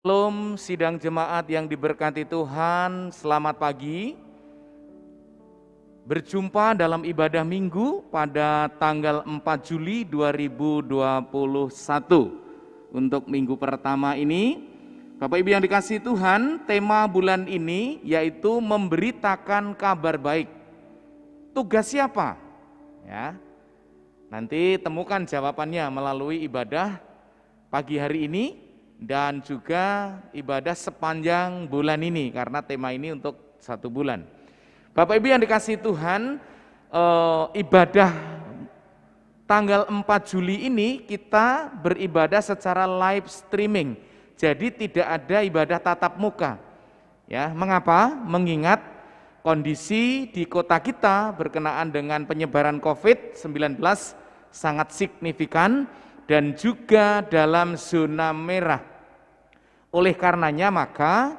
Shalom sidang jemaat yang diberkati Tuhan, selamat pagi. Berjumpa dalam ibadah minggu pada tanggal 4 Juli 2021. Untuk minggu pertama ini, Bapak Ibu yang dikasihi Tuhan, tema bulan ini yaitu memberitakan kabar baik. Tugas siapa? Ya. Nanti temukan jawabannya melalui ibadah pagi hari ini dan juga ibadah sepanjang bulan ini, karena tema ini untuk 1 bulan. Bapak Ibu yang dikasihi Tuhan, ibadah tanggal 4 Juli ini kita beribadah secara live streaming. Jadi tidak ada ibadah tatap muka. Ya, mengapa? Mengingat kondisi di kota kita berkenaan dengan penyebaran COVID-19 sangat signifikan dan juga dalam zona merah. Oleh karenanya maka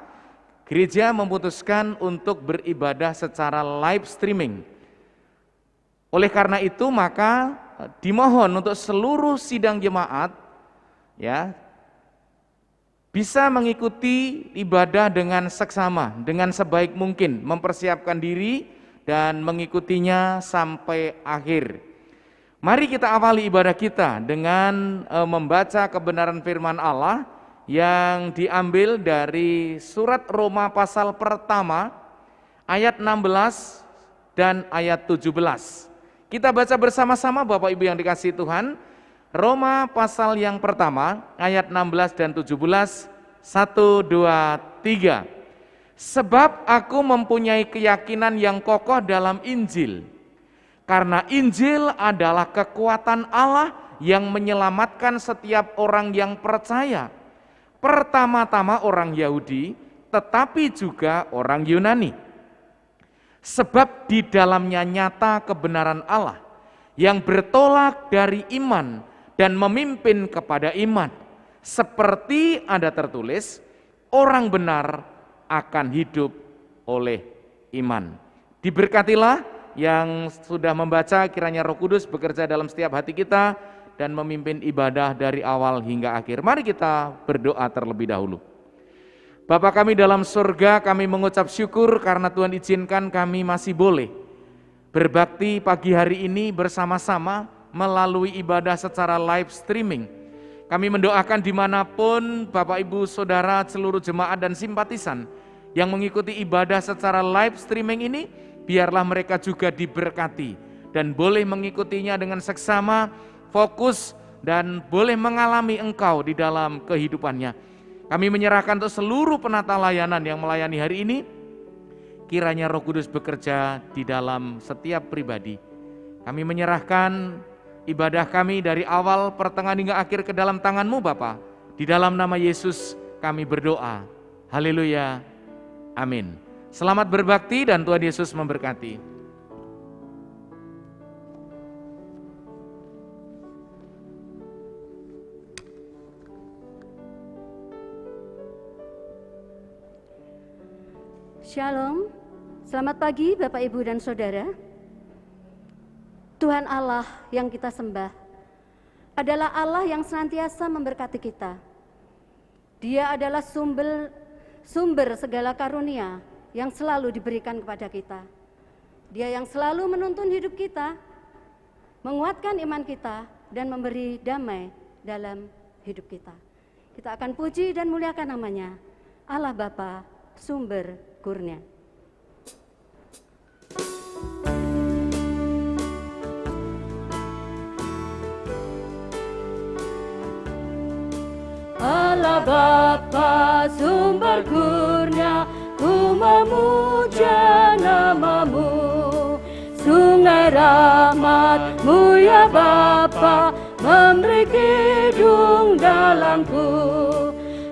gereja memutuskan untuk beribadah secara live streaming. Oleh karena itu maka dimohon untuk seluruh sidang jemaat ya bisa mengikuti ibadah dengan seksama, dengan sebaik mungkin, mempersiapkan diri dan mengikutinya sampai akhir. Mari kita awali ibadah kita dengan membaca kebenaran firman Allah yang diambil dari surat Roma pasal pertama ayat 16 dan ayat 17. Kita baca bersama-sama Bapak Ibu yang dikasihi Tuhan. Roma pasal yang pertama ayat 16 dan 17. 1, 2, 3. Sebab aku mempunyai keyakinan yang kokoh dalam Injil, karena Injil adalah kekuatan Allah yang menyelamatkan setiap orang yang percaya. Pertama-tama orang Yahudi, tetapi juga orang Yunani. Sebab di dalamnya nyata kebenaran Allah yang bertolak dari iman dan memimpin kepada iman. Seperti ada tertulis, orang benar akan hidup oleh iman. Diberkatilah yang sudah membaca, kiranya Roh Kudus bekerja dalam setiap hati kita dan memimpin ibadah dari awal hingga akhir. Mari kita berdoa terlebih dahulu. Bapa kami dalam surga, kami mengucap syukur karena Tuhan izinkan kami masih boleh berbakti pagi hari ini bersama-sama melalui ibadah secara live streaming. Kami mendoakan dimanapun Bapak Ibu Saudara seluruh jemaat dan simpatisan yang mengikuti ibadah secara live streaming ini, biarlah mereka juga diberkati dan boleh mengikutinya dengan seksama, fokus, dan boleh mengalami Engkau di dalam kehidupannya. Kami menyerahkan untuk seluruh penata layanan yang melayani hari ini, kiranya Roh Kudus bekerja di dalam setiap pribadi. Kami menyerahkan ibadah kami dari awal, pertengahan hingga akhir ke dalam tangan-Mu Bapa. Di dalam nama Yesus kami berdoa. Haleluya. Amin. Selamat berbakti dan Tuhan Yesus memberkati. Shalom, selamat pagi Bapak Ibu dan Saudara. Tuhan Allah yang kita sembah adalah Allah yang senantiasa memberkati kita. Dia adalah sumber segala karunia yang selalu diberikan kepada kita. Dia yang selalu menuntun hidup kita, menguatkan iman kita, dan memberi damai dalam hidup kita. Kita akan puji dan muliakan namanya, Allah Bapa, sumber kurnia. Allah Bapa, sumber kurnia, ku memuja nama-Mu. Sungai rahmat-Mu ya Bapa, memberi hidung dalamku.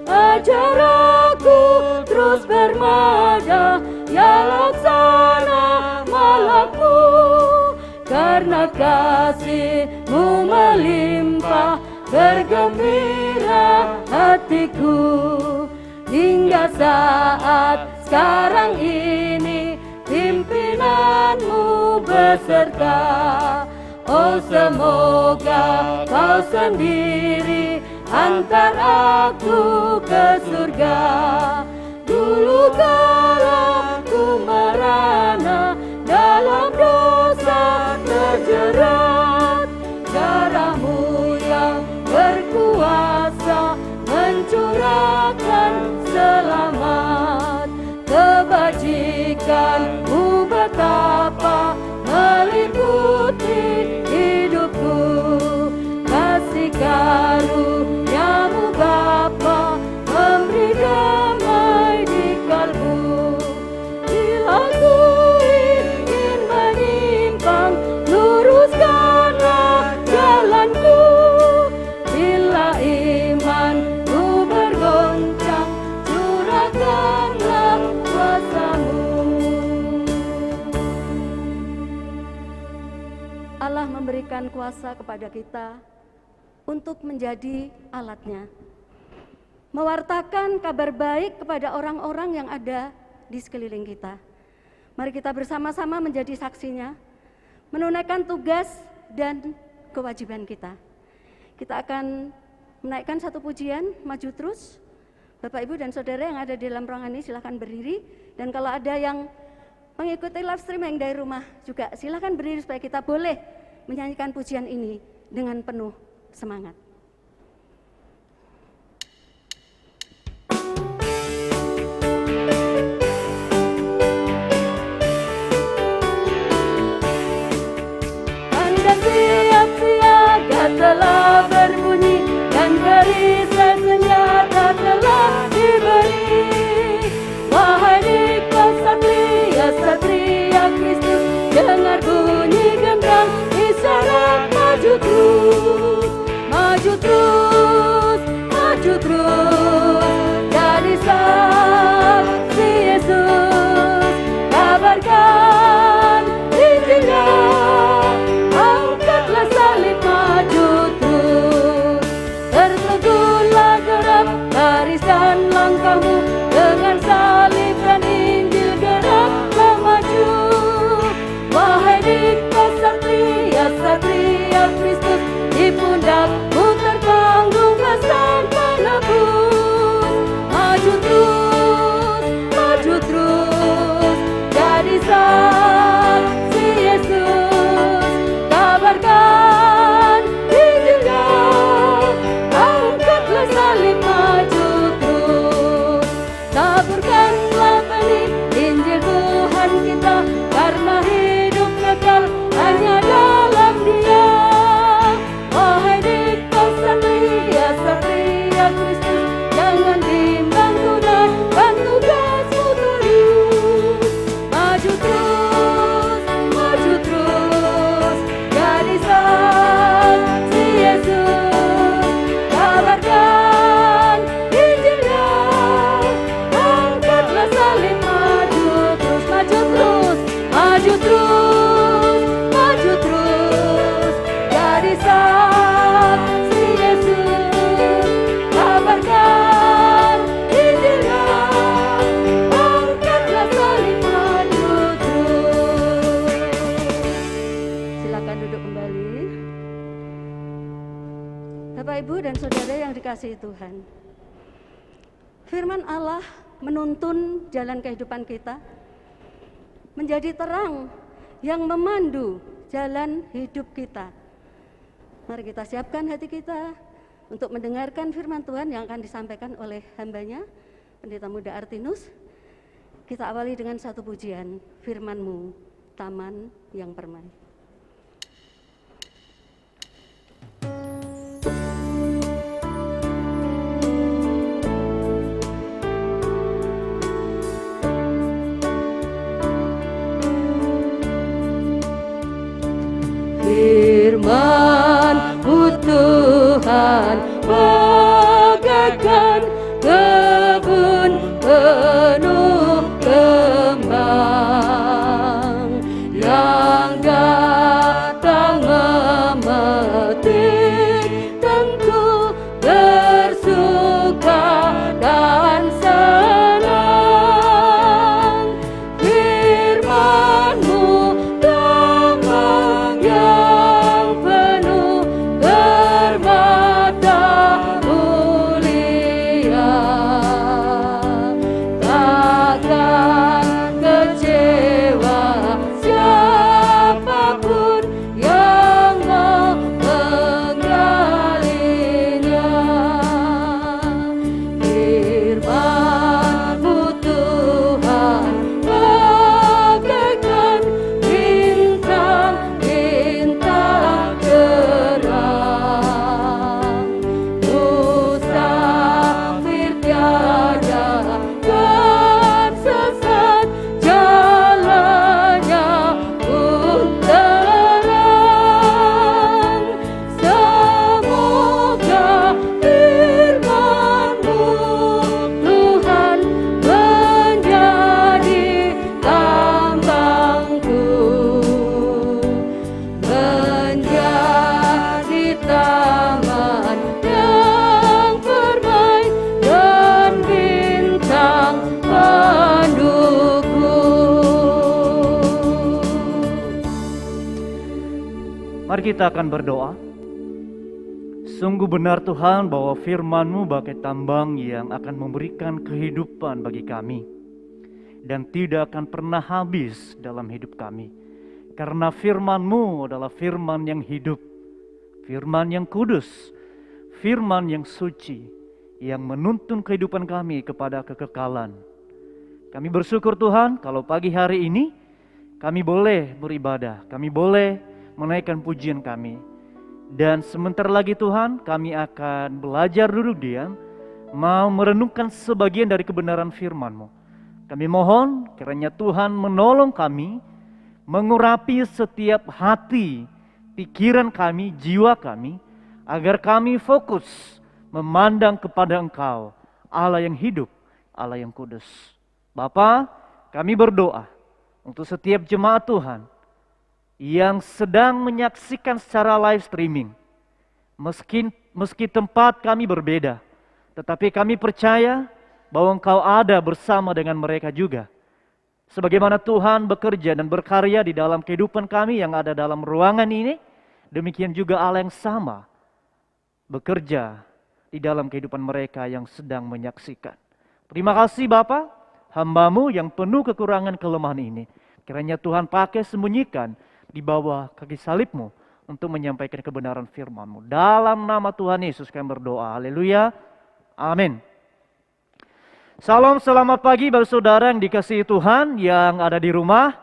Ajar aku terus bermada, ya laksana malakmu. Karena kasih-Mu melimpah, bergembira hatiku. Hingga saat sekarang ini, pimpinan-Mu beserta. Oh semoga Kau sendiri antar aku ke surga. Dulu kala ku merana dalam dosa terjerat, darah-Mu yang berkuasa mencurahkan selamat. Kebajikan-Mu betapa meliputi hidupku, kasih karunia-Mu Bapa memberi damai di kalbu. Bila ku ingin menyimpang, luruskanlah jalanku. Bila imanku bergoncang, curahkanlah kuasa-Mu. Allah memberikan kuasa kepada kita untuk menjadi alatnya, mewartakan kabar baik kepada orang-orang yang ada di sekeliling kita. Mari kita bersama-sama menjadi saksinya, menunaikan tugas dan kewajiban kita. Kita akan menaikkan satu pujian, maju terus. Bapak, Ibu, dan Saudara yang ada di dalam ruangan ini silahkan berdiri. Dan kalau ada yang mengikuti live streaming dari rumah juga silahkan berdiri supaya kita boleh menyanyikan pujian ini dengan penuh semangat. Tanda siap siaga telah berbunyi dan perisai senjata telah diberi. Wahai dikau satria Kristus, dengar bunyi genderang isyarat maju terus, maju terus, maju terus. Jadi saksi Yesus, kabarkan Injilnya, angkatlah salib maju terus. Terteguhlah gerak barisan langkahmu, dengan salib dan Injil geraklah maju. Wahai dikau satria Kristus, di pundakmu tertanggung pesan penebus. Maju terus, maju terus. Jadi saksi Yesus, kabarkan Injilnya, angkatlah salib maju terus. Taburkanlah benih Injil Tuhan kita, karena hidup kekal hanya dalam Dia. Wahai dikau satria Kristus, jangan bimbang tunaikan tugasmu terus. Maju terus, maju terus. Jadi saksi Yesus, kabarkan Injilnya, angkatlah salib maju terus, maju terus, maju terus, maju terus. Jadi saksi Yesus, kabarkan Injilnya, angkatlah salib maju terus. Silakan duduk kembali. Bapak, Ibu, dan Saudara yang dikasihi Tuhan, firman Allah menuntun jalan kehidupan kita, menjadi terang yang memandu jalan hidup kita. Mari kita siapkan hati kita untuk mendengarkan firman Tuhan yang akan disampaikan oleh hambanya, Pendeta Muda Artinus. Kita awali dengan satu pujian, firman-Mu, Taman yang Permai. Firman-Mu Tuhan bagaikan kebun penuh kembang yang datang memetik, tentu bersuka dan senang. Firman-Mu damai yang Mari kita akan berdoa. Sungguh benar Tuhan bahwa firman-Mu bagai tambang yang akan memberikan kehidupan bagi kami dan tidak akan pernah habis dalam hidup kami. Karena firman-Mu adalah firman yang hidup, firman yang kudus, firman yang suci, yang menuntun kehidupan kami kepada kekekalan. Kami bersyukur Tuhan kalau pagi hari ini kami boleh beribadah, kami boleh menaikkan pujian kami. Dan sebentar lagi Tuhan kami akan belajar duduk diam, mau merenungkan sebagian dari kebenaran firman-Mu. Kami mohon kiranya Tuhan menolong kami, mengurapi setiap hati, pikiran kami, jiwa kami, agar kami fokus memandang kepada Engkau, Allah yang hidup, Allah yang kudus. Bapa, kami berdoa untuk setiap jemaat Tuhan yang sedang menyaksikan secara live streaming. Meski tempat kami berbeda, tetapi kami percaya bahwa Engkau ada bersama dengan mereka juga. Sebagaimana Tuhan bekerja dan berkarya di dalam kehidupan kami yang ada dalam ruangan ini, demikian juga Allah yang sama bekerja di dalam kehidupan mereka yang sedang menyaksikan. Terima kasih Bapa, hamba-Mu yang penuh kekurangan kelemahan ini. Kiranya Tuhan pakai sembunyikan di bawah kaki salib-Mu untuk menyampaikan kebenaran firman-Mu. Dalam nama Tuhan Yesus kami berdoa. Haleluya. Amin. Salam, selamat pagi bagi saudara yang dikasihi Tuhan yang ada di rumah.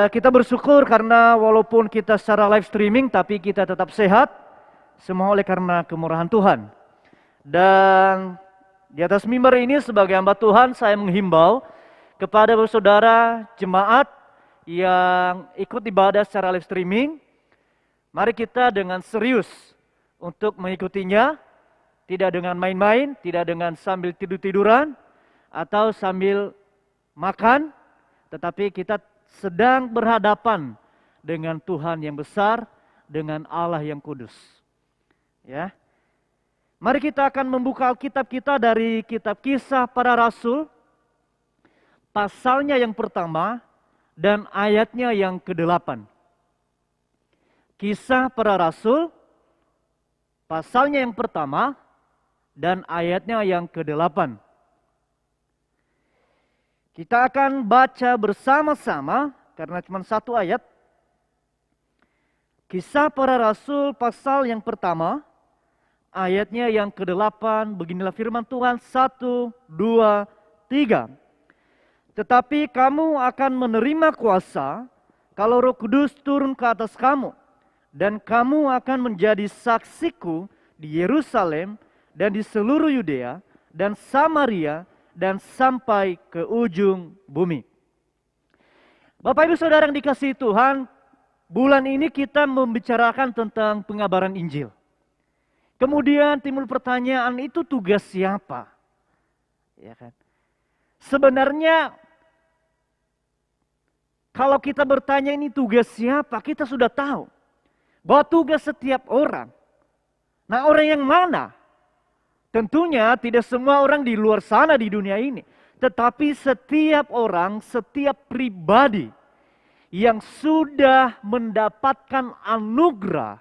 Kita bersyukur karena walaupun kita secara live streaming tapi kita tetap sehat. Semua oleh karena kemurahan Tuhan. Dan di atas mimbar ini sebagai hamba Tuhan saya menghimbau kepada saudara jemaat yang ikut ibadah secara live streaming. Mari kita dengan serius untuk mengikutinya. Tidak dengan main-main, tidak dengan sambil tidur-tiduran atau sambil makan. Tetapi kita sedang berhadapan dengan Tuhan yang besar, dengan Allah yang kudus. Ya, mari kita akan membuka Alkitab kita dari kitab Kisah Para Rasul, pasalnya yang pertama dan ayatnya yang ke-8. Kisah Para Rasul, pasalnya yang pertama dan ayatnya yang ke-8. Kita akan baca bersama-sama karena cuma satu ayat. Kisah Para Rasul pasal yang pertama, ayatnya yang ke-8, beginilah firman Tuhan, 1, 2, 3. Tetapi kamu akan menerima kuasa kalau Roh Kudus turun ke atas kamu, dan kamu akan menjadi saksiku di Yerusalem dan di seluruh Yudea dan Samaria dan sampai ke ujung bumi. Bapak Ibu Saudara yang dikasihi Tuhan, bulan ini kita membicarakan tentang pengabaran Injil. Kemudian timbul pertanyaan, itu tugas siapa? Ya kan? Sebenarnya kalau kita bertanya ini tugas siapa, kita sudah tahu bahwa tugas setiap orang. Nah, orang yang mana? Tentunya tidak semua orang di luar sana di dunia ini, tetapi setiap orang, setiap pribadi yang sudah mendapatkan anugerah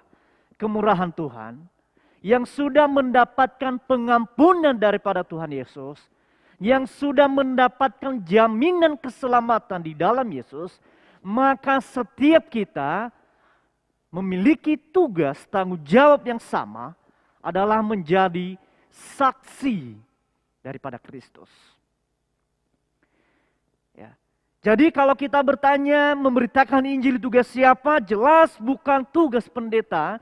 kemurahan Tuhan, yang sudah mendapatkan pengampunan daripada Tuhan Yesus, yang sudah mendapatkan jaminan keselamatan di dalam Yesus, maka setiap kita memiliki tugas tanggung jawab yang sama adalah menjadi saksi daripada Kristus. Ya. Jadi kalau kita bertanya memberitakan Injil tugas siapa, jelas bukan tugas pendeta,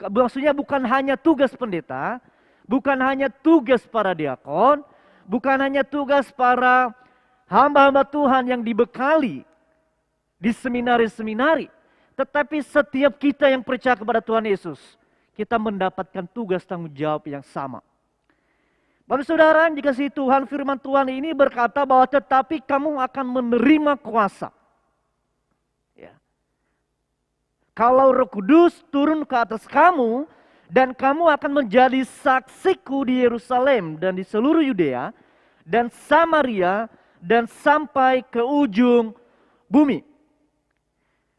maksudnya bukan hanya tugas pendeta, bukan hanya tugas para diakon, bukan hanya tugas para hamba-hamba Tuhan yang dibekali di seminari-seminari, tetapi setiap kita yang percaya kepada Tuhan Yesus, kita mendapatkan tugas tanggung jawab yang sama. Bapak Saudara yang dikasihi Tuhan, firman Tuhan ini berkata bahwa tetapi kamu akan menerima kuasa. Ya. Kalau Roh Kudus turun ke atas kamu, dan kamu akan menjadi saksiku di Yerusalem dan di seluruh Yudea dan Samaria dan sampai ke ujung bumi.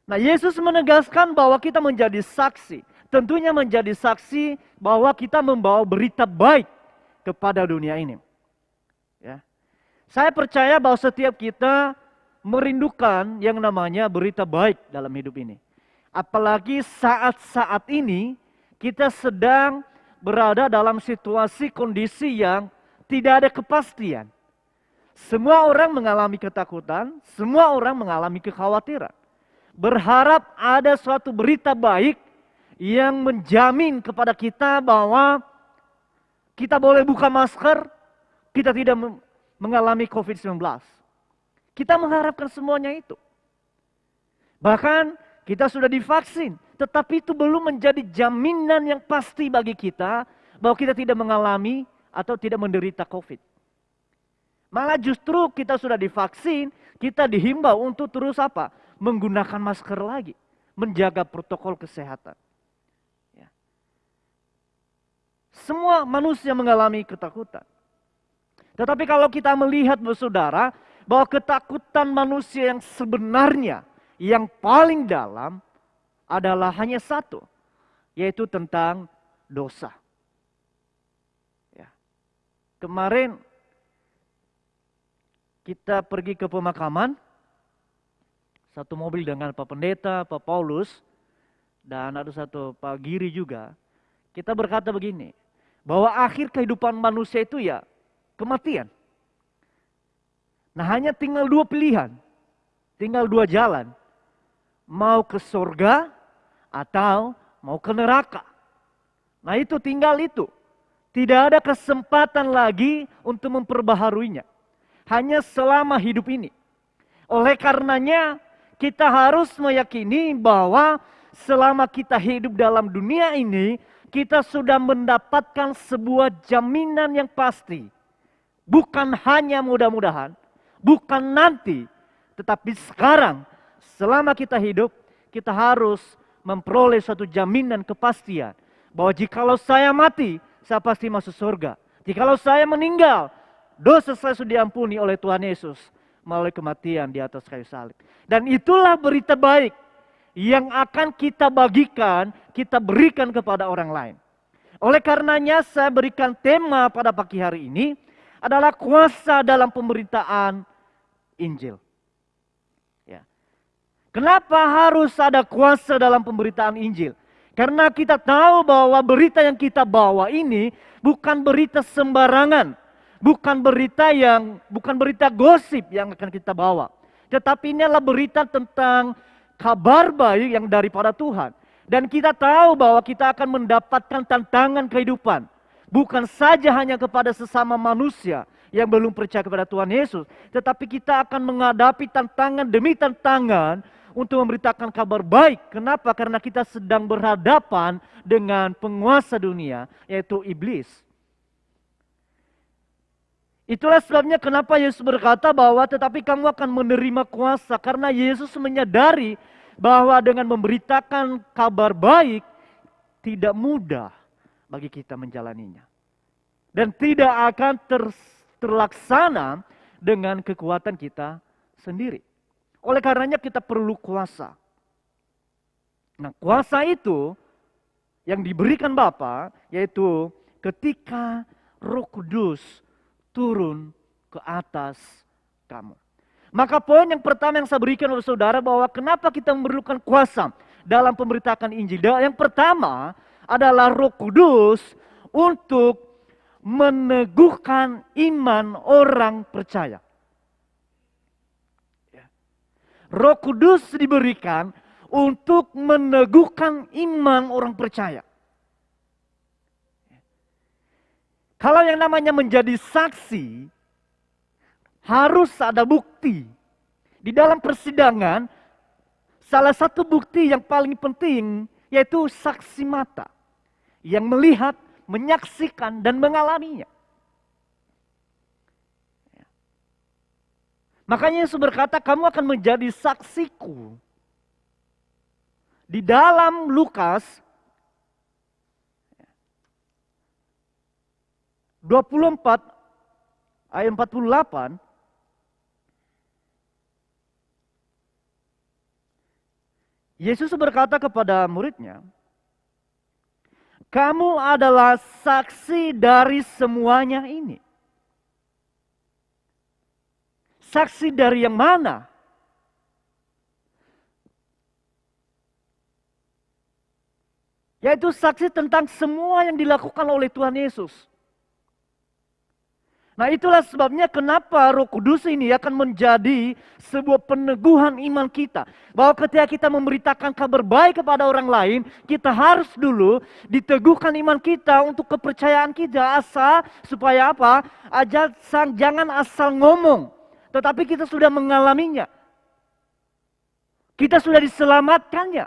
Nah, Yesus menegaskan bahwa kita menjadi saksi. Tentunya menjadi saksi bahwa kita membawa berita baik kepada dunia ini. Ya. Saya percaya bahwa setiap kita merindukan yang namanya berita baik dalam hidup ini. Apalagi saat-saat ini kita sedang berada dalam situasi kondisi yang tidak ada kepastian. Semua orang mengalami ketakutan, semua orang mengalami kekhawatiran. Berharap ada suatu berita baik yang menjamin kepada kita bahwa kita boleh buka masker, kita tidak mengalami COVID-19. Kita mengharapkan semuanya itu. Bahkan kita sudah divaksin, tetapi itu belum menjadi jaminan yang pasti bagi kita bahwa kita tidak mengalami atau tidak menderita COVID. Malah justru kita sudah divaksin, kita dihimbau untuk terus apa? Menggunakan masker lagi, menjaga protokol kesehatan. Ya. Semua manusia mengalami ketakutan. Tetapi kalau kita melihat, saudara, bahwa ketakutan manusia yang sebenarnya, yang paling dalam adalah hanya satu, yaitu tentang dosa. Ya. Kemarin kita pergi ke pemakaman, satu mobil dengan Pak Pendeta, Pak Paulus, dan ada satu Pak Giri juga. Kita berkata begini, bahwa akhir kehidupan manusia itu ya kematian. Nah, hanya tinggal dua pilihan, tinggal dua jalan. Mau ke surga atau mau ke neraka. Nah, itu tinggal itu. Tidak ada kesempatan lagi untuk memperbaharuinya. Hanya selama hidup ini. Oleh karenanya kita harus meyakini bahwa selama kita hidup dalam dunia ini, kita sudah mendapatkan sebuah jaminan yang pasti. Bukan hanya mudah-mudahan, bukan nanti, tetapi sekarang selama kita hidup, kita harus memperoleh suatu jaminan kepastian. Bahwa jikalau saya mati, saya pasti masuk surga. Jikalau saya meninggal, dosa saya sudah diampuni oleh Tuhan Yesus melalui kematian di atas kayu salib. Dan itulah berita baik yang akan kita bagikan, kita berikan kepada orang lain. Oleh karenanya saya berikan tema pada pagi hari ini adalah kuasa dalam pemberitaan Injil. Ya. Kenapa harus ada kuasa dalam pemberitaan Injil? Karena kita tahu bahwa berita yang kita bawa ini bukan berita sembarangan. Bukan berita gosip yang akan kita bawa. Tetapi ini adalah berita tentang kabar baik yang daripada Tuhan. Dan kita tahu bahwa kita akan mendapatkan tantangan kehidupan. Bukan saja hanya kepada sesama manusia yang belum percaya kepada Tuhan Yesus. Tetapi kita akan menghadapi tantangan demi tantangan untuk memberitakan kabar baik. Kenapa? Karena kita sedang berhadapan dengan penguasa dunia, yaitu iblis. Itulah sebabnya kenapa Yesus berkata bahwa tetapi kamu akan menerima kuasa. Karena Yesus menyadari bahwa dengan memberitakan kabar baik tidak mudah bagi kita menjalaninya. Dan tidak akan terlaksana dengan kekuatan kita sendiri. Oleh karenanya kita perlu kuasa. Nah, kuasa itu yang diberikan Bapa yaitu ketika Roh Kudus turun ke atas kamu. Maka poin yang pertama yang saya berikan kepada saudara bahwa kenapa kita memerlukan kuasa dalam pemberitakan Injil. Yang pertama adalah Roh Kudus untuk meneguhkan iman orang percaya. Roh Kudus diberikan untuk meneguhkan iman orang percaya. Kalau yang namanya menjadi saksi, harus ada bukti. Di dalam persidangan, salah satu bukti yang paling penting, yaitu saksi mata. Yang melihat, menyaksikan, dan mengalaminya. Makanya Yesus berkata, kamu akan menjadi saksiku. Di dalam Lukas 24 ayat 48, Yesus berkata kepada muridnya, kamu adalah saksi dari semuanya ini. Saksi dari yang mana? Yaitu saksi tentang semua yang dilakukan oleh Tuhan Yesus. Nah, itulah sebabnya kenapa Roh Kudus ini akan menjadi sebuah peneguhan iman kita. Bahwa ketika kita memberitakan kabar baik kepada orang lain, kita harus dulu diteguhkan iman kita untuk kepercayaan kita. Supaya apa? Jangan asal ngomong, tetapi kita sudah mengalaminya. Kita sudah diselamatkannya.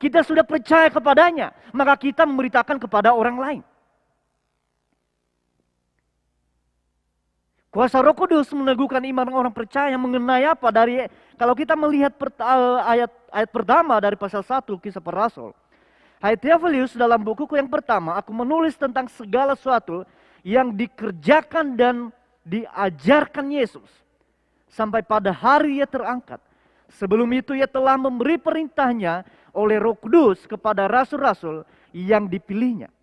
Kita sudah percaya kepadanya. Maka kita memberitakan kepada orang lain. Kuasa Roh Kudus meneguhkan iman orang percaya mengenai apa? Kalau kita melihat ayat pertama dari pasal 1 Kisah Para Rasul. Hai Theophilus, dalam bukuku yang pertama aku menulis tentang segala sesuatu yang dikerjakan dan diajarkan Yesus sampai pada hari ia terangkat. Sebelum itu ia telah memberi perintahnya oleh Roh Kudus kepada rasul-rasul yang dipilihnya.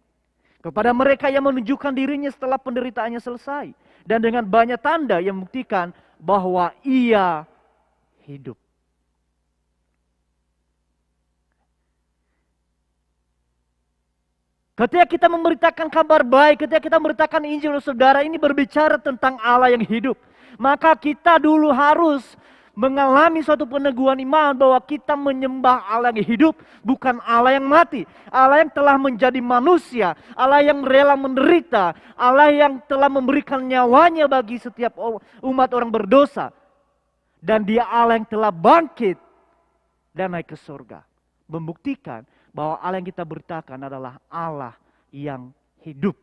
Kepada mereka yang menunjukkan dirinya setelah penderitaannya selesai. Dan dengan banyak tanda yang membuktikan bahwa ia hidup. Ketika kita memberitakan kabar baik, ketika kita memberitakan Injil, saudara, ini berbicara tentang Allah yang hidup. Maka kita dulu harus mengalami suatu peneguhan iman bahwa kita menyembah Allah yang hidup, bukan Allah yang mati. Allah yang telah menjadi manusia, Allah yang rela menderita, Allah yang telah memberikan nyawanya bagi setiap umat orang berdosa. Dan dia Allah yang telah bangkit dan naik ke surga. Membuktikan bahwa Allah yang kita beritakan adalah Allah yang hidup,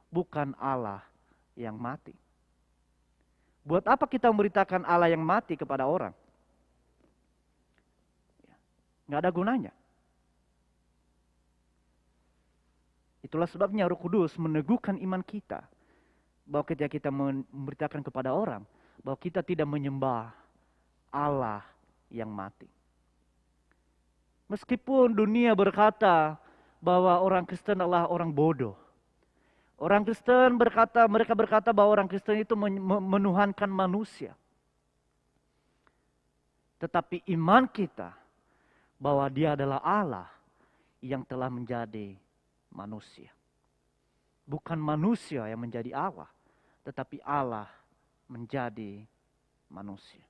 bukan Allah yang mati. Buat apa kita memberitakan Allah yang mati kepada orang? Nggak ada gunanya. Itulah sebabnya Roh Kudus meneguhkan iman kita. Bahwa ketika kita memberitakan kepada orang, bahwa kita tidak menyembah Allah yang mati. Meskipun dunia berkata bahwa orang Kristen adalah orang bodoh. Orang Kristen mereka berkata bahwa orang Kristen itu menuhankan manusia. Tetapi iman kita bahwa dia adalah Allah yang telah menjadi manusia. Bukan manusia yang menjadi Allah, tetapi Allah menjadi manusia.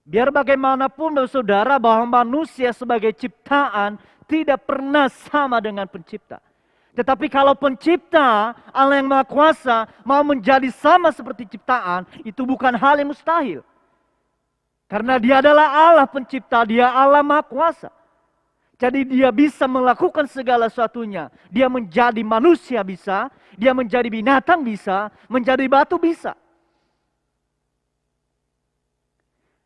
Biar bagaimanapun saudara, bahwa manusia sebagai ciptaan tidak pernah sama dengan pencipta. Tetapi kalau pencipta, Allah yang Maha Kuasa, mau menjadi sama seperti ciptaan, itu bukan hal yang mustahil. Karena dia adalah Allah pencipta, dia Allah Maha Kuasa. Jadi dia bisa melakukan segala sesuatunya. Dia menjadi manusia bisa, dia menjadi binatang bisa, menjadi batu bisa.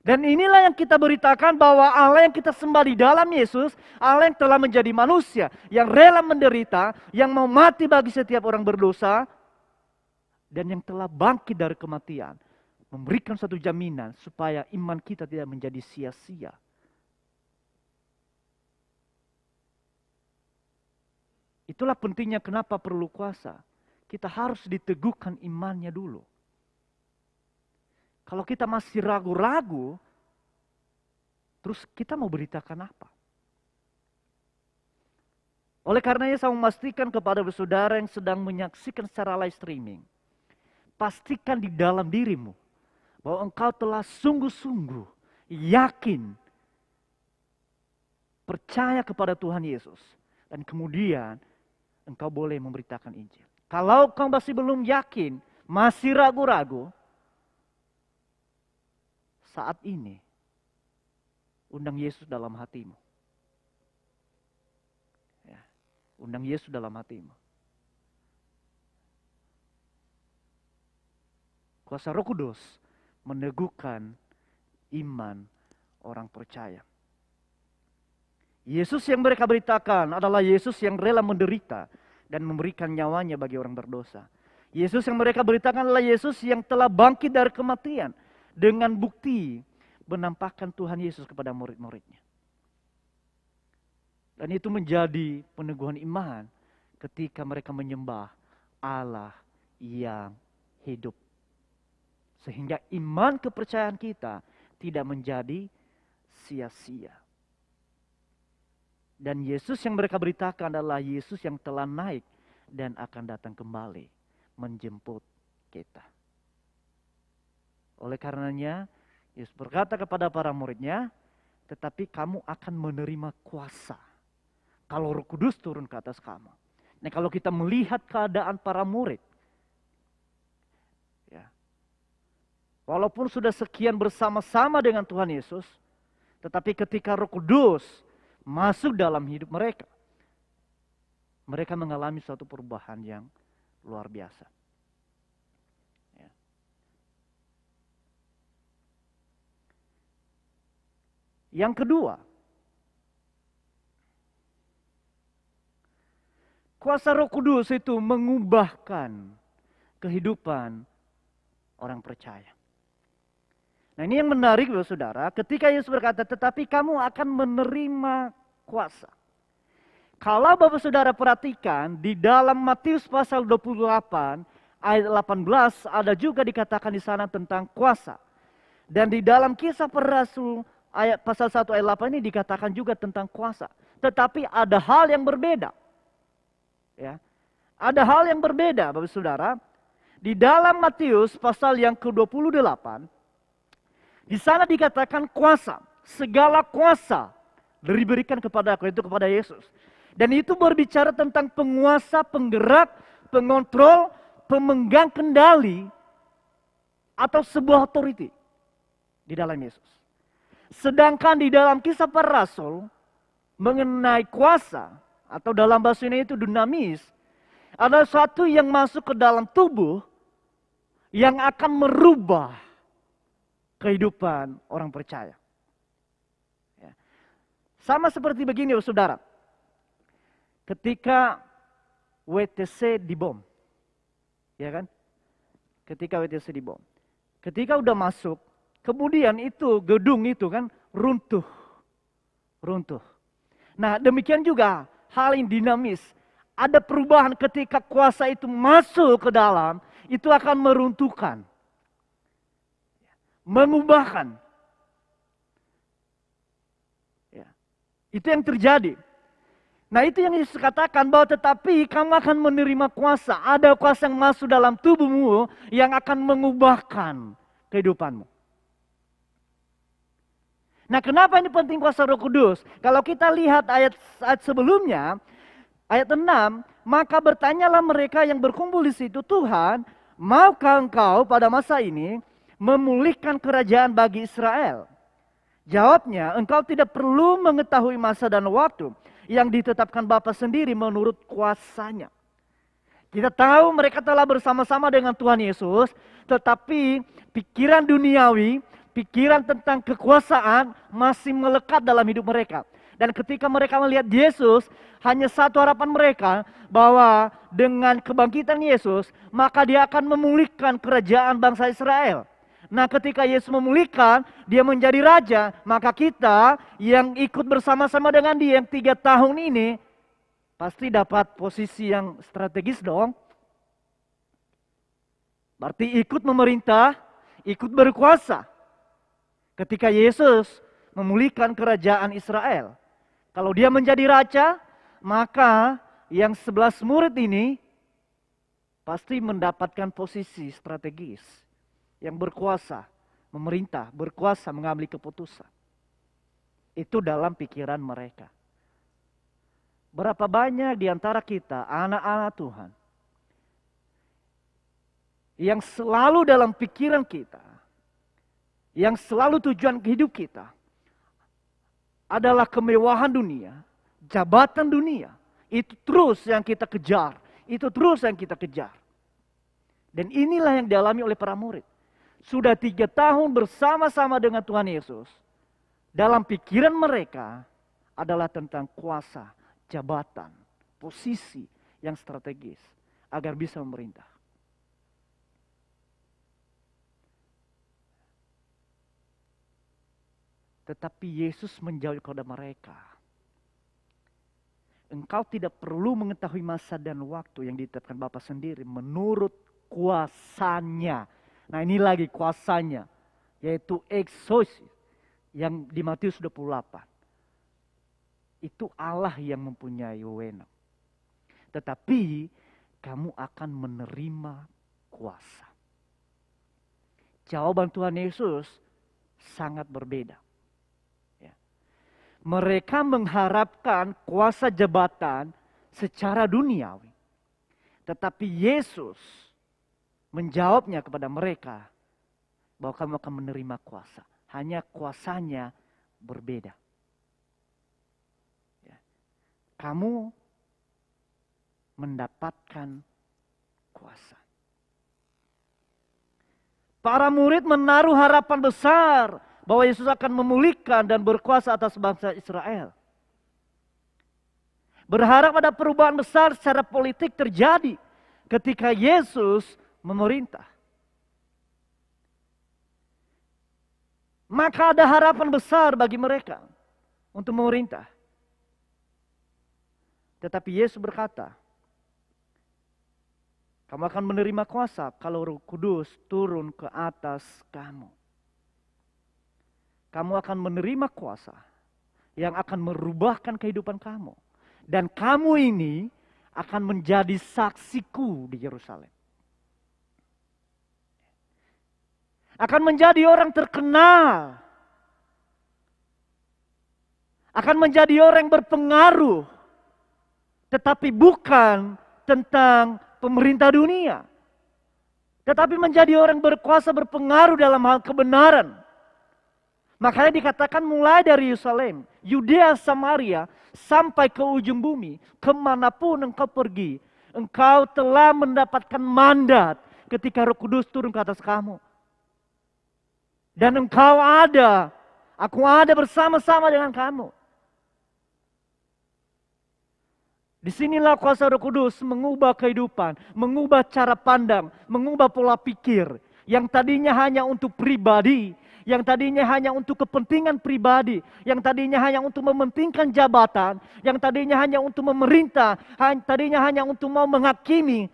Dan inilah yang kita beritakan bahwa Allah yang kita sembah di dalam Yesus, Allah yang telah menjadi manusia, yang rela menderita, yang mau mati bagi setiap orang berdosa, dan yang telah bangkit dari kematian, memberikan suatu jaminan supaya iman kita tidak menjadi sia-sia. Itulah pentingnya kenapa perlu kuasa. Kita harus diteguhkan imannya dulu. Kalau kita masih ragu-ragu, terus kita mau beritakan apa? Oleh karenanya saya memastikan kepada saudara yang sedang menyaksikan secara live streaming, pastikan di dalam dirimu bahwa engkau telah sungguh-sungguh yakin, percaya kepada Tuhan Yesus. Dan kemudian engkau boleh memberitakan Injil. Kalau engkau masih belum yakin, masih ragu-ragu, saat ini, undang Yesus dalam hatimu. Ya, undang Yesus dalam hatimu. Kuasa Roh Kudus meneguhkan iman orang percaya. Yesus yang mereka beritakan adalah Yesus yang rela menderita dan memberikan nyawanya bagi orang berdosa. Yesus yang mereka beritakan adalah Yesus yang telah bangkit dari kematian. Dengan bukti menampakkan Tuhan Yesus kepada murid-muridnya. Dan itu menjadi peneguhan iman ketika mereka menyembah Allah yang hidup. Sehingga iman kepercayaan kita tidak menjadi sia-sia. Dan Yesus yang mereka beritakan adalah Yesus yang telah naik dan akan datang kembali menjemput kita. Oleh karenanya, Yesus berkata kepada para muridnya, tetapi kamu akan menerima kuasa kalau Roh Kudus turun ke atas kamu. Nah, kalau kita melihat keadaan para murid, ya, walaupun sudah sekian bersama-sama dengan Tuhan Yesus, tetapi ketika Roh Kudus masuk dalam hidup mereka, mereka mengalami suatu perubahan yang luar biasa. Ya. Yang kedua, kuasa Roh Kudus itu mengubahkan kehidupan orang percaya. Nah, ini yang menarik Bapak Saudara, ketika Yesus berkata, tetapi kamu akan menerima kuasa. Kalau Bapak Saudara perhatikan, di dalam Matius pasal 28, ayat 18, ada juga dikatakan di sana tentang kuasa. Dan di dalam Kisah Para Rasul, ayat pasal 1 ayat 8 ini dikatakan juga tentang kuasa. Tetapi ada hal yang berbeda. Ya, ada hal yang berbeda Bapak Saudara. Di dalam Matius pasal yang ke-28, di sana dikatakan kuasa, segala kuasa diberikan kepada aku, itu kepada Yesus. Dan itu berbicara tentang penguasa, penggerak, pengontrol, pemegang kendali, atau sebuah authority di dalam Yesus. Sedangkan di dalam Kisah Para Rasul, mengenai kuasa, atau dalam bahasa ini itu dunamis, ada sesuatu yang masuk ke dalam tubuh, yang akan merubah kehidupan orang percaya. Ya. Sama seperti begini saudara. Ketika WTC dibom. Ya kan? Ketika WTC dibom. Ketika udah masuk, kemudian itu gedung itu kan runtuh. Runtuh. Nah, demikian juga hal yang dinamis. Ada perubahan ketika kuasa itu masuk ke dalam, itu akan meruntuhkan. Mengubahkan. Ya. Itu yang terjadi. Nah, itu yang Yesus katakan bahwa tetapi kamu akan menerima kuasa. Ada kuasa yang masuk dalam tubuhmu yang akan mengubahkan kehidupanmu. Nah, kenapa ini penting kuasa Roh Kudus? Kalau kita lihat ayat sebelumnya, ayat 6, maka bertanyalah mereka yang berkumpul di situ, Tuhan, maukah engkau pada masa ini memulihkan kerajaan bagi Israel? Jawabnya, engkau tidak perlu mengetahui masa dan waktu yang ditetapkan Bapa sendiri menurut kuasanya. Kita tahu mereka telah bersama-sama dengan Tuhan Yesus, tetapi pikiran duniawi, pikiran tentang kekuasaan masih melekat dalam hidup mereka. Dan ketika mereka melihat Yesus, hanya satu harapan mereka bahwa dengan kebangkitan Yesus, maka dia akan memulihkan kerajaan bangsa Israel. Nah, ketika Yesus memulihkan, dia menjadi raja, maka kita yang ikut bersama-sama dengan dia yang 3 tahun ini, pasti dapat posisi yang strategis dong. Berarti ikut memerintah, ikut berkuasa. Ketika Yesus memulihkan kerajaan Israel. Kalau dia menjadi raja, maka yang 11 murid ini pasti mendapatkan posisi strategis. Yang berkuasa, memerintah, berkuasa mengambil keputusan. Itu dalam pikiran mereka. Berapa banyak di antara kita, anak-anak Tuhan, yang selalu dalam pikiran kita, yang selalu tujuan hidup kita, adalah kemewahan dunia, jabatan dunia. Itu terus yang kita kejar. Itu terus yang kita kejar. Dan inilah yang dialami oleh para murid. Sudah 3 tahun bersama-sama dengan Tuhan Yesus. Dalam pikiran mereka adalah tentang kuasa, jabatan, posisi yang strategis. Agar bisa memerintah. Tetapi Yesus menjawab kepada mereka, engkau tidak perlu mengetahui masa dan waktu yang ditetapkan Bapa sendiri menurut kuasanya. Nah ini lagi kuasanya, yaitu exousia yang di Matius 28. Itu Allah yang mempunyai wewenang. Tetapi kamu akan menerima kuasa. Jawaban Tuhan Yesus sangat berbeda. Ya. Mereka mengharapkan kuasa jabatan secara duniawi. Tetapi Yesus menjawabnya kepada mereka bahwa kamu akan menerima kuasa. Hanya kuasanya berbeda. Ya. Kamu mendapatkan kuasa. Para murid menaruh harapan besar bahwa Yesus akan memulihkan dan berkuasa atas bangsa Israel. Berharap ada perubahan besar secara politik terjadi ketika Yesus memerintah. Maka ada harapan besar bagi mereka untuk memerintah. Tetapi Yesus berkata, kamu akan menerima kuasa kalau Roh Kudus turun ke atas kamu. Kamu akan menerima kuasa yang akan merubahkan kehidupan kamu. Dan kamu ini akan menjadi saksiku di Yerusalem. Akan menjadi orang terkenal. Akan menjadi orang yang berpengaruh. Tetapi bukan tentang pemerintah dunia. Tetapi menjadi orang berkuasa berpengaruh dalam hal kebenaran. Makanya dikatakan mulai dari Yerusalem, Yudea, Samaria, sampai ke ujung bumi. Kemanapun engkau pergi, engkau telah mendapatkan mandat ketika Roh Kudus turun ke atas kamu. Dan engkau ada, aku ada bersama-sama dengan kamu. Disinilah kuasa Roh Kudus mengubah kehidupan, mengubah cara pandang, mengubah pola pikir. Yang tadinya hanya untuk pribadi, yang tadinya hanya untuk kepentingan pribadi, yang tadinya hanya untuk mementingkan jabatan, yang tadinya hanya untuk memerintah, tadinya hanya untuk mau menghakimi.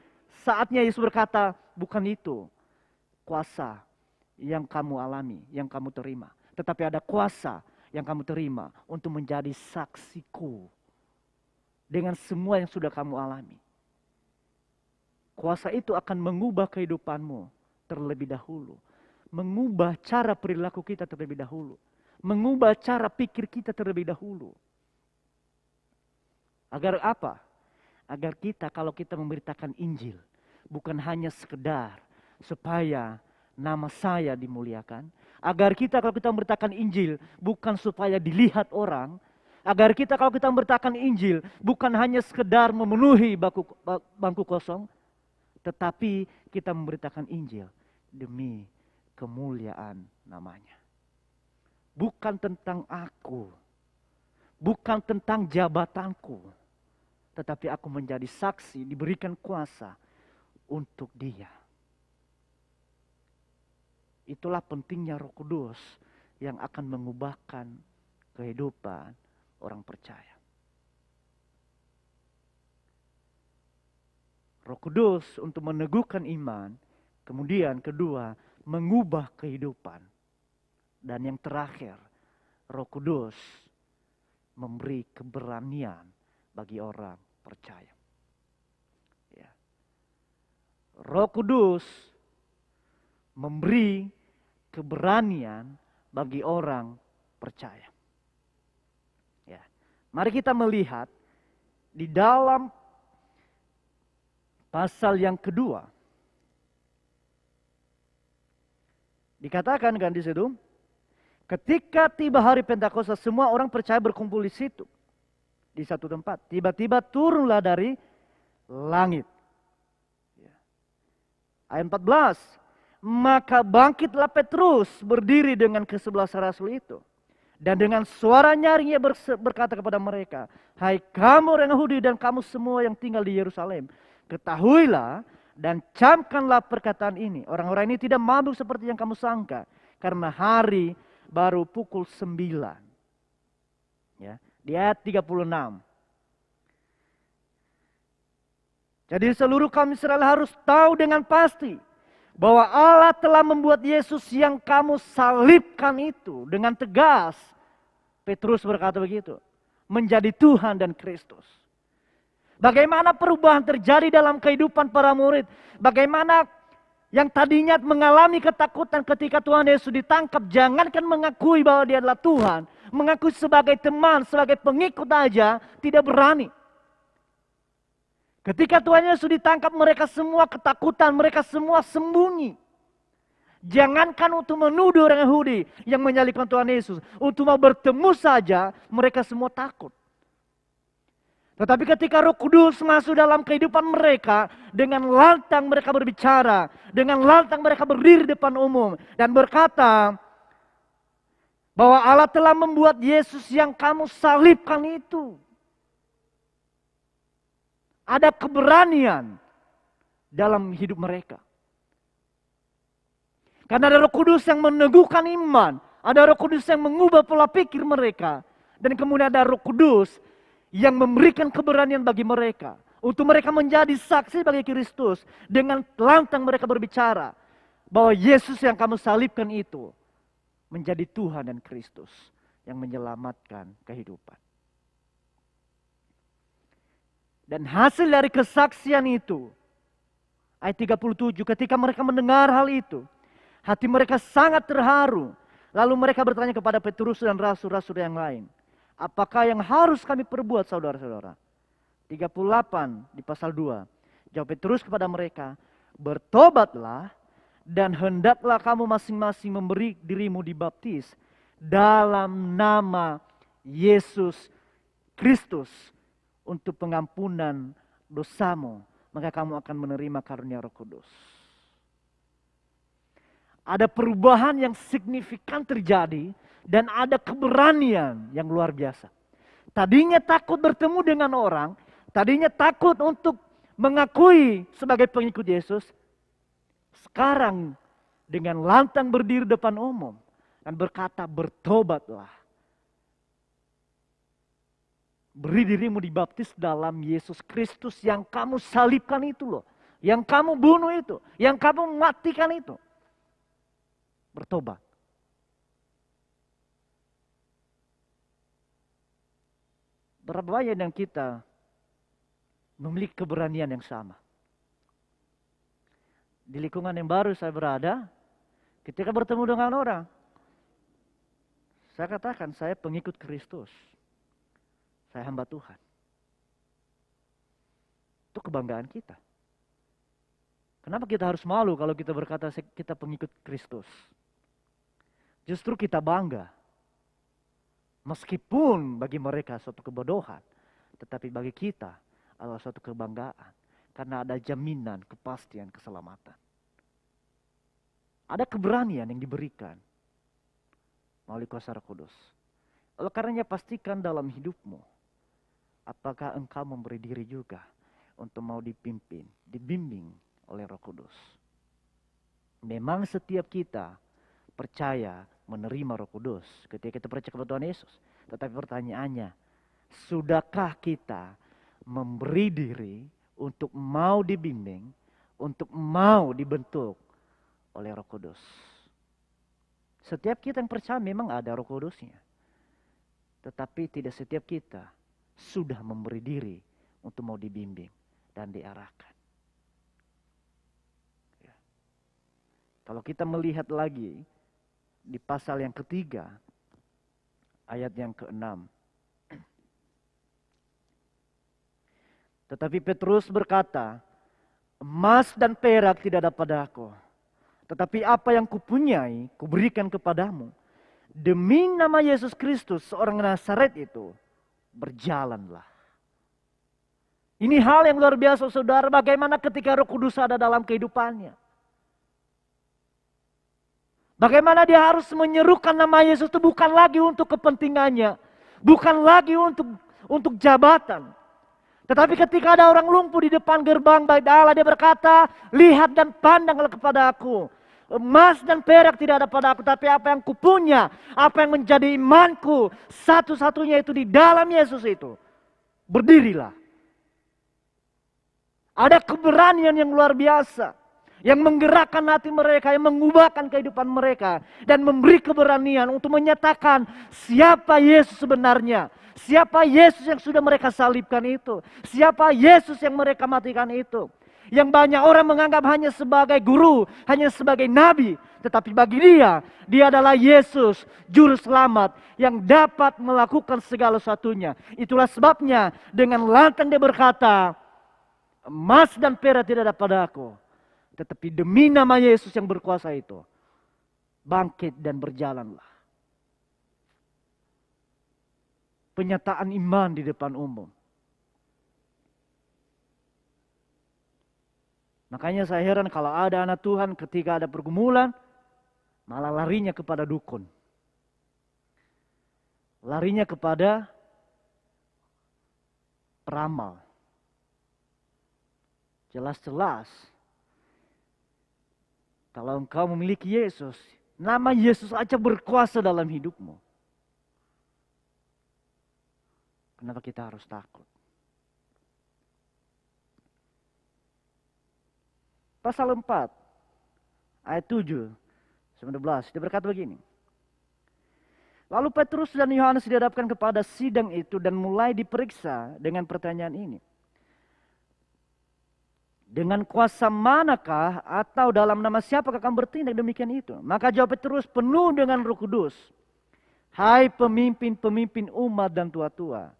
Saatnya Yesus berkata, bukan itu kuasa yang kamu alami, yang kamu terima. Tetapi ada kuasa yang kamu terima untuk menjadi saksiku. Dengan semua yang sudah kamu alami. Kuasa itu akan mengubah kehidupanmu terlebih dahulu. Mengubah cara perilaku kita terlebih dahulu. Mengubah cara pikir kita terlebih dahulu. Agar apa? Agar kita kalau kita memberitakan Injil. Bukan hanya sekedar supaya nama saya dimuliakan. Agar kita kalau kita memberitakan Injil bukan supaya dilihat orang. Agar kita kalau kita memberitakan Injil bukan hanya sekedar memenuhi bangku kosong. Tetapi kita memberitakan Injil demi kemuliaan namanya. Bukan tentang aku. Bukan tentang jabatanku. Tetapi aku menjadi saksi, diberikan kuasa untuk Dia. Itulah pentingnya Roh Kudus yang akan mengubahkan kehidupan orang percaya. Roh Kudus untuk meneguhkan iman. Kemudian kedua, mengubah kehidupan. Dan yang terakhir, Roh Kudus memberi keberanian bagi orang percaya. Ya. Roh Kudus memberi keberanian bagi orang percaya. Mari kita melihat di dalam pasal yang kedua. Dikatakan kan di situ, ketika tiba hari Pentakosta semua orang percaya berkumpul di situ. Di satu tempat. Tiba-tiba turunlah dari langit. Ayat 14. Maka bangkitlah Petrus berdiri dengan ke-11 rasul itu. Dan dengan suara nyaring ia berkata kepada mereka, hai kamu orang Yahudi dan kamu semua yang tinggal di Yerusalem, ketahuilah dan camkanlah perkataan ini. Orang-orang ini tidak mabuk seperti yang kamu sangka, karena hari baru pukul 9. Ya, di ayat 36. Jadi seluruh kaum Israel harus tahu dengan pasti bahwa Allah telah membuat Yesus yang kamu salibkan itu dengan tegas. Petrus berkata begitu, menjadi Tuhan dan Kristus. Bagaimana perubahan terjadi dalam kehidupan para murid? Bagaimana yang tadinya mengalami ketakutan ketika Tuhan Yesus ditangkap, jangankan mengakui bahwa dia adalah Tuhan, mengakui sebagai teman, sebagai pengikut aja, tidak berani. Ketika Tuhan Yesus ditangkap, mereka semua ketakutan, mereka semua sembunyi. Jangankan untuk menuduh orang Yahudi yang menyalibkan Tuhan Yesus, untuk mau bertemu saja, mereka semua takut. Tetapi ketika Roh Kudus masuk dalam kehidupan mereka, dengan lantang mereka berbicara, dengan lantang mereka berdiri depan umum dan berkata bahwa Allah telah membuat Yesus yang kamu salibkan itu. Ada keberanian dalam hidup mereka. Karena ada Roh Kudus yang meneguhkan iman, ada Roh Kudus yang mengubah pola pikir mereka, dan kemudian ada Roh Kudus yang memberikan keberanian bagi mereka untuk mereka menjadi saksi bagi Kristus. Dengan lantang mereka berbicara bahwa Yesus yang kamu salibkan itu menjadi Tuhan dan Kristus yang menyelamatkan kehidupan. Dan hasil dari kesaksian itu, ayat 37, ketika mereka mendengar hal itu, hati mereka sangat terharu. Lalu mereka bertanya kepada Petrus dan rasul-rasul yang lain, apakah yang harus kami perbuat, saudara-saudara? 38 di pasal 2. Jawab Petrus kepada mereka, bertobatlah dan hendaklah kamu masing-masing memberi dirimu dibaptis dalam nama Yesus Kristus untuk pengampunan dosamu, maka kamu akan menerima karunia Roh Kudus. Ada perubahan yang signifikan terjadi dan ada keberanian yang luar biasa. Tadinya takut bertemu dengan orang, tadinya takut untuk mengakui sebagai pengikut Yesus. Sekarang dengan lantang berdiri depan umum dan berkata, bertobatlah. Beri dirimu dibaptis dalam Yesus Kristus yang kamu salibkan itu loh. Yang kamu bunuh itu. Yang kamu matikan itu. Bertobat. Berapa banyak yang kita memiliki keberanian yang sama. Di lingkungan yang baru saya berada, ketika bertemu dengan orang, saya katakan saya pengikut Kristus. Saya hamba Tuhan. Itu kebanggaan kita. Kenapa kita harus malu kalau kita berkata kita pengikut Kristus? Justru kita bangga. Meskipun bagi mereka suatu kebodohan, tetapi bagi kita adalah suatu kebanggaan. Karena ada jaminan, kepastian, keselamatan. Ada keberanian yang diberikan melalui kuasa Roh Kudus. Oleh karenanya pastikan dalam hidupmu, apakah engkau memberi diri juga untuk mau dipimpin, dibimbing oleh Roh Kudus. Memang setiap kita percaya menerima Roh Kudus ketika kita percaya kepada Tuhan Yesus. Tetapi pertanyaannya, sudahkah kita memberi diri untuk mau dibimbing, untuk mau dibentuk oleh Roh Kudus? Setiap kita yang percaya memang ada Roh Kudusnya. Tetapi tidak setiap kita sudah memberi diri untuk mau dibimbing dan diarahkan. Ya. Kalau kita melihat lagi di pasal yang ketiga, ayat yang ke-6. Tetapi Petrus berkata, emas dan perak tidak ada padaku, tetapi apa yang kupunyai kuberikan kepadamu. Demi nama Yesus Kristus, seorang Nazaret itu, berjalanlah. Ini hal yang luar biasa, saudara. Bagaimana ketika Roh Kudus ada dalam kehidupannya. Bagaimana dia harus menyerukan nama Yesus itu bukan lagi untuk kepentingannya. Bukan lagi untuk jabatan. Tetapi ketika ada orang lumpuh di depan gerbang bait Allah, dia berkata, lihat dan pandanglah kepada aku. Emas dan perak tidak ada pada aku, tapi apa yang kupunya, apa yang menjadi imanku, satu-satunya itu di dalam Yesus itu. Berdirilah. Ada keberanian yang luar biasa, yang menggerakkan hati mereka, yang mengubahkan kehidupan mereka, dan memberi keberanian untuk menyatakan siapa Yesus sebenarnya. Siapa Yesus yang sudah mereka salibkan itu. Siapa Yesus yang mereka matikan itu. Yang banyak orang menganggap hanya sebagai guru, hanya sebagai nabi. Tetapi bagi dia adalah Yesus, juru selamat yang dapat melakukan segala sesuatunya. Itulah sebabnya dengan lantang dia berkata, emas dan perak tidak ada padaku. Tetapi demi nama Yesus yang berkuasa itu, bangkit dan berjalanlah. Penyataan iman di depan umum. Makanya saya heran kalau ada anak Tuhan ketika ada pergumulan, malah larinya kepada dukun. Larinya kepada peramal. Jelas-jelas, kalau engkau memiliki Yesus, nama Yesus aja berkuasa dalam hidupmu. Kenapa kita harus takut? Pasal 4, ayat 7, 19, dia berkata begini. Lalu Petrus dan Yohanes dihadapkan kepada sidang itu dan mulai diperiksa dengan pertanyaan ini. Dengan kuasa manakah atau dalam nama siapakah kamu bertindak demikian itu? Maka jawab Petrus penuh dengan Roh Kudus. Hai pemimpin-pemimpin umat dan tua-tua.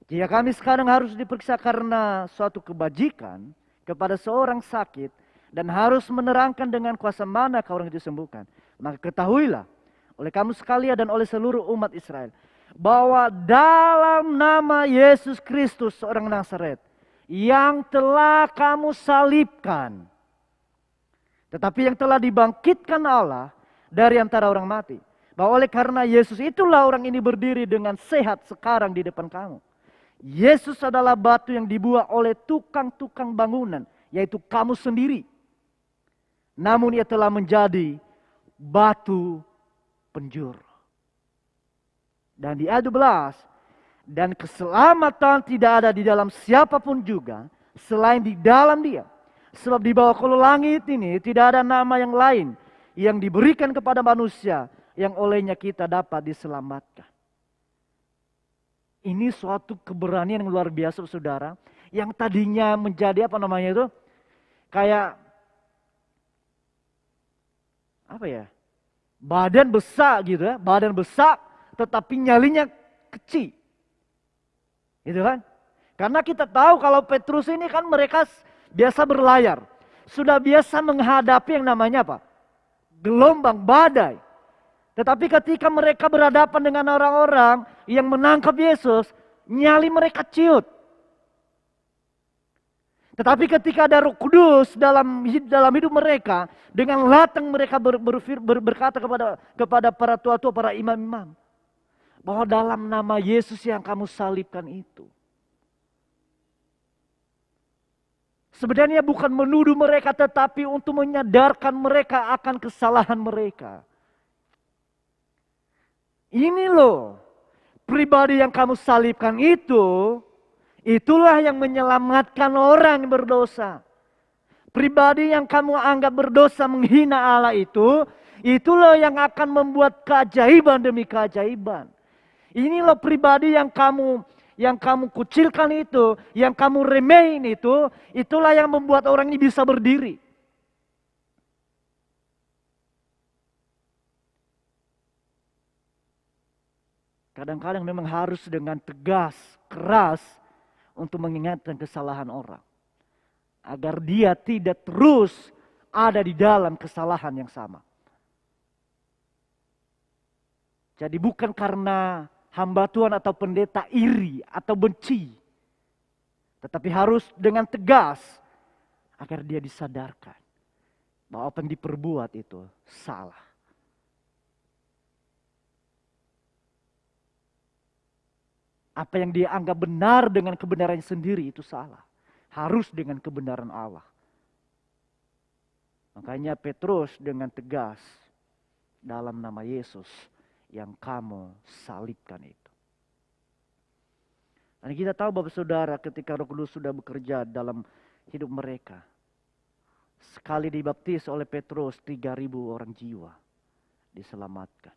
Jika kami sekarang harus diperiksa karena suatu kebajikan kepada seorang sakit, dan harus menerangkan dengan kuasa mana orang itu disembuhkan. Maka ketahuilah oleh kamu sekalian dan oleh seluruh umat Israel, bahwa dalam nama Yesus Kristus seorang Nazaret, yang telah kamu salibkan, tetapi yang telah dibangkitkan Allah dari antara orang mati. Bahwa oleh karena Yesus itulah orang ini berdiri dengan sehat sekarang di depan kamu. Yesus adalah batu yang dibuat oleh tukang-tukang bangunan, yaitu kamu sendiri. Namun ia telah menjadi batu penjuru. Dan di ayat 12, dan keselamatan tidak ada di dalam siapapun juga selain di dalam dia. Sebab di bawah kolong langit ini tidak ada nama yang lain yang diberikan kepada manusia yang olehnya kita dapat diselamatkan. Ini suatu keberanian yang luar biasa, saudara. Yang tadinya menjadi kayak badan besar gitu ya, badan besar tetapi nyalinya kecil. Gitu kan? Karena kita tahu kalau Petrus ini kan mereka biasa berlayar. Sudah biasa menghadapi yang namanya gelombang, badai. Tetapi ketika mereka berhadapan dengan orang-orang yang menangkap Yesus, nyali mereka ciut. Tetapi ketika ada Roh Kudus dalam hidup mereka, dengan latang mereka berkata kepada para tua-tua, para imam-imam, bahwa dalam nama Yesus yang kamu salibkan itu. Sebenarnya bukan menuduh mereka, tetapi untuk menyadarkan mereka akan kesalahan mereka. Ini loh, pribadi yang kamu salibkan itu, itulah yang menyelamatkan orang yang berdosa. Pribadi yang kamu anggap berdosa menghina Allah itu, itulah yang akan membuat keajaiban demi keajaiban. Ini loh pribadi yang kamu kucilkan itu, yang kamu remehin itu, itulah yang membuat orang ini bisa berdiri. Kadang-kadang memang harus dengan tegas, keras, untuk mengingatkan kesalahan orang. Agar dia tidak terus ada di dalam kesalahan yang sama. Jadi bukan karena hamba Tuhan atau pendeta iri atau benci. Tetapi harus dengan tegas agar dia disadarkan bahwa apa yang diperbuat itu salah. Apa yang dia anggap benar dengan kebenaran sendiri itu salah. Harus dengan kebenaran Allah. Makanya Petrus dengan tegas, dalam nama Yesus yang kamu salibkan itu. Dan kita tahu Bapak Saudara, ketika Roh Kudus sudah bekerja dalam hidup mereka, sekali dibaptis oleh Petrus 3.000 orang jiwa diselamatkan.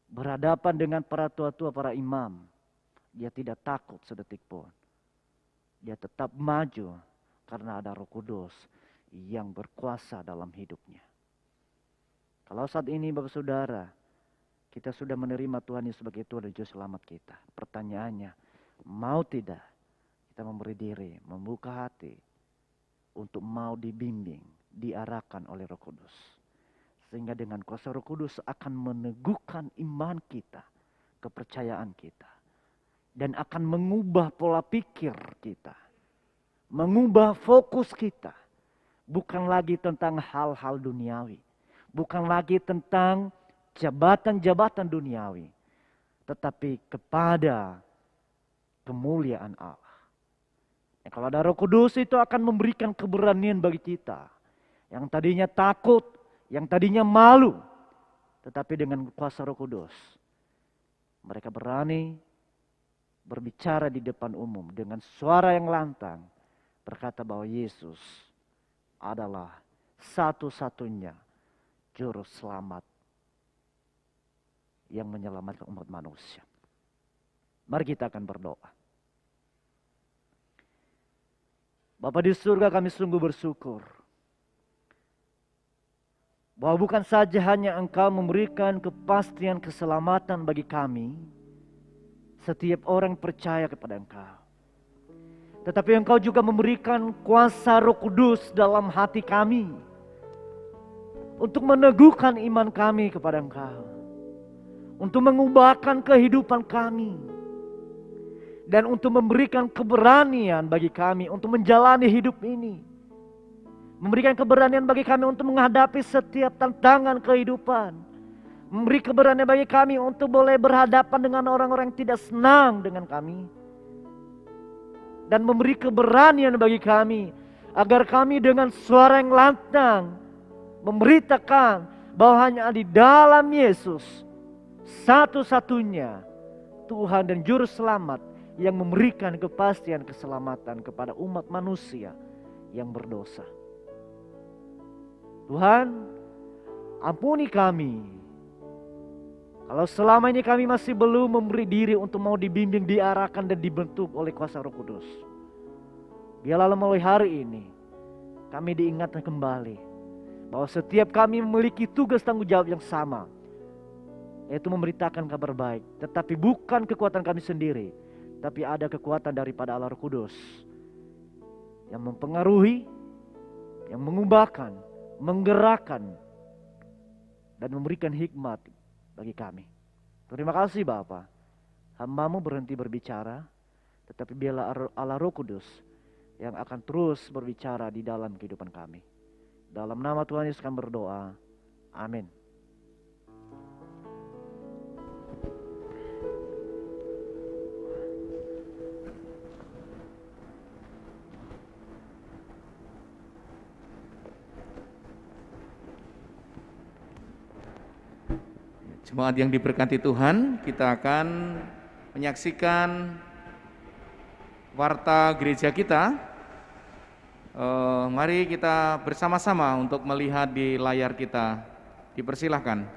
Berhadapan dengan para tua-tua, para imam, dia tidak takut sedetik pun. Dia tetap maju karena ada Roh Kudus yang berkuasa dalam hidupnya. Kalau saat ini Bapak Saudara, kita sudah menerima Tuhan Yesus sebagai Tuhan dan Juru Selamat kita. Pertanyaannya, mau tidak kita memberi diri, membuka hati untuk mau dibimbing, diarahkan oleh Roh Kudus. Sehingga dengan kuasa Roh Kudus akan meneguhkan iman kita, kepercayaan kita. Dan akan mengubah pola pikir kita. Mengubah fokus kita. Bukan lagi tentang hal-hal duniawi. Bukan lagi tentang jabatan-jabatan duniawi. Tetapi kepada kemuliaan Allah. Kalau ada Roh Kudus itu akan memberikan keberanian bagi kita. Yang tadinya takut, yang tadinya malu. Tetapi dengan kuasa Roh Kudus. Mereka berani berbicara di depan umum dengan suara yang lantang. Berkata bahwa Yesus adalah satu-satunya Juru Selamat yang menyelamatkan umat manusia. Mari kita akan berdoa. Bapa di surga, kami sungguh bersyukur bahwa bukan saja hanya Engkau memberikan kepastian keselamatan bagi kami, setiap orang percaya kepada Engkau. Tetapi Engkau juga memberikan kuasa Roh Kudus dalam hati kami untuk meneguhkan iman kami kepada Engkau, untuk mengubahkan kehidupan kami, dan untuk memberikan keberanian bagi kami untuk menjalani hidup ini. Memberikan keberanian bagi kami untuk menghadapi setiap tantangan kehidupan. Memberi keberanian bagi kami untuk boleh berhadapan dengan orang-orang yang tidak senang dengan kami. Dan memberi keberanian bagi kami agar kami dengan suara yang lantang memberitakan bahwa hanya di dalam Yesus satu-satunya Tuhan dan Juru Selamat yang memberikan kepastian keselamatan kepada umat manusia yang berdosa. Tuhan, ampuni kami kalau selama ini kami masih belum memberi diri untuk mau dibimbing, diarahkan dan dibentuk oleh kuasa Roh Kudus. Biarlah mulai hari ini kami diingatkan kembali bahwa setiap kami memiliki tugas tanggung jawab yang sama, yaitu memberitakan kabar baik. Tetapi bukan kekuatan kami sendiri, tapi ada kekuatan daripada Allah Roh Kudus yang mempengaruhi, yang mengubahkan, menggerakkan, dan memberikan hikmat bagi kami. Terima kasih Bapa. Hamba-Mu berhenti berbicara, tetapi biarlah Allah Roh Kudus yang akan terus berbicara di dalam kehidupan kami. Dalam nama Tuhan Yesus kami berdoa. Amin. Jemaat yang diberkati Tuhan, kita akan menyaksikan warta gereja kita. Mari kita bersama-sama untuk melihat di layar kita. Dipersilahkan.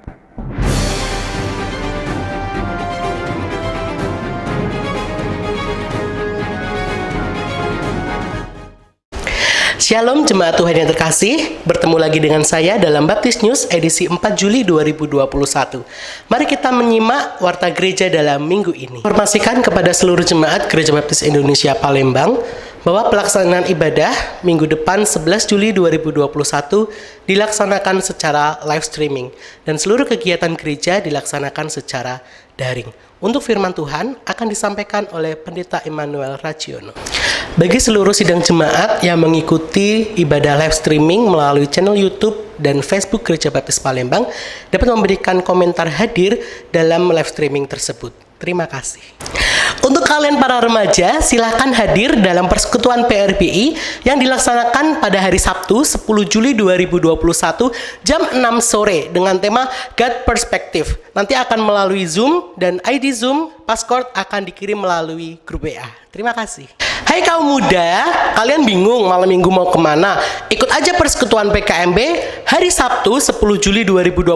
Shalom jemaat Tuhan yang terkasih, bertemu lagi dengan saya dalam Baptis News edisi 4 Juli 2021. Mari kita menyimak warta gereja dalam minggu ini. Informasikan kepada seluruh jemaat Gereja Baptis Indonesia Palembang bahwa pelaksanaan ibadah minggu depan 11 Juli 2021 dilaksanakan secara live streaming dan seluruh kegiatan gereja dilaksanakan secara daring. Untuk firman Tuhan akan disampaikan oleh Pendeta Emmanuel Raciono. Bagi seluruh sidang jemaat yang mengikuti ibadah live streaming melalui channel YouTube dan Facebook Gereja Baptis Palembang dapat memberikan komentar hadir dalam live streaming tersebut. Terima kasih. Untuk kalian para remaja, silahkan hadir dalam persekutuan PRBI yang dilaksanakan pada hari Sabtu 10 Juli 2021 jam 6 sore dengan tema God Perspective. Nanti akan melalui Zoom dan ID Zoom, passcode akan dikirim melalui grup WA. Terima kasih. Hai kaum muda, kalian bingung malam minggu mau kemana? Ikut aja persekutuan PKMB hari Sabtu 10 Juli 2021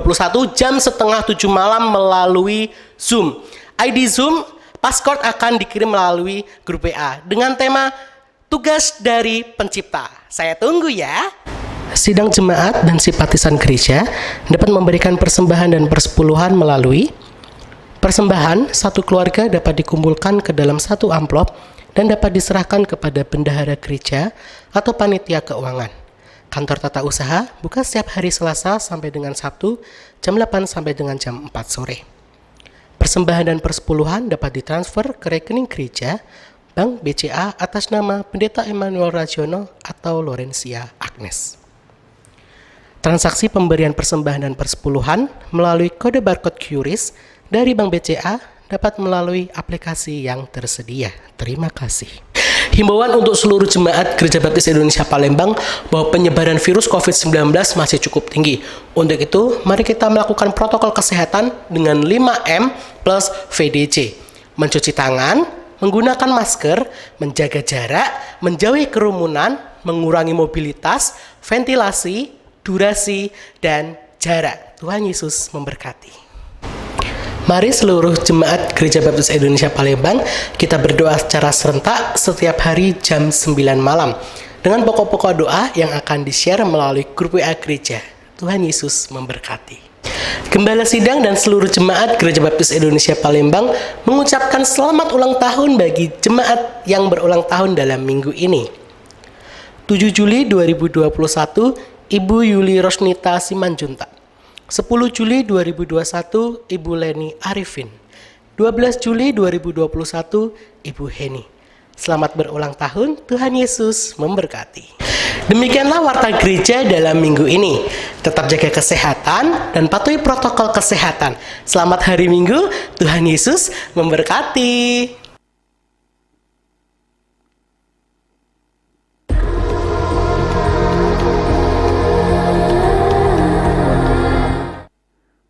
jam setengah 7 malam melalui Zoom. ID Zoom, passcode akan dikirim melalui grup WA dengan tema Tugas dari Pencipta. Saya tunggu ya. Sidang jemaat dan simpatisan gereja dapat memberikan persembahan dan persepuluhan melalui persembahan satu keluarga dapat dikumpulkan ke dalam satu amplop dan dapat diserahkan kepada bendahara gereja atau panitia keuangan. Kantor tata usaha buka setiap hari Selasa sampai dengan Sabtu jam 8 sampai dengan jam 4 sore. Persembahan dan persepuluhan dapat ditransfer ke rekening gereja Bank BCA atas nama Pendeta Emmanuel Rajono atau Lorencia Agnes. Transaksi pemberian persembahan dan persepuluhan melalui kode barcode QRIS dari Bank BCA dapat melalui aplikasi yang tersedia. Terima kasih. Himbauan untuk seluruh jemaat Gereja Baptis Indonesia Palembang bahwa penyebaran virus COVID-19 masih cukup tinggi. Untuk itu, mari kita melakukan protokol kesehatan dengan 5M plus VDC. Mencuci tangan, menggunakan masker, menjaga jarak, menjauhi kerumunan, mengurangi mobilitas, ventilasi, durasi, dan jarak. Tuhan Yesus memberkati. Mari seluruh jemaat Gereja Baptis Indonesia Palembang kita berdoa secara serentak setiap hari jam 9 malam dengan pokok-pokok doa yang akan di-share melalui grup WA gereja. Tuhan Yesus memberkati. Gembala Sidang dan seluruh jemaat Gereja Baptis Indonesia Palembang mengucapkan selamat ulang tahun bagi jemaat yang berulang tahun dalam minggu ini. 7 Juli 2021, Ibu Yuli Rosnita Simanjuntak. 10 Juli 2021, Ibu Leni Arifin. 12 Juli 2021, Ibu Heni. Selamat berulang tahun, Tuhan Yesus memberkati. Demikianlah warta gereja dalam minggu ini. Tetap jaga kesehatan dan patuhi protokol kesehatan. Selamat hari Minggu, Tuhan Yesus memberkati.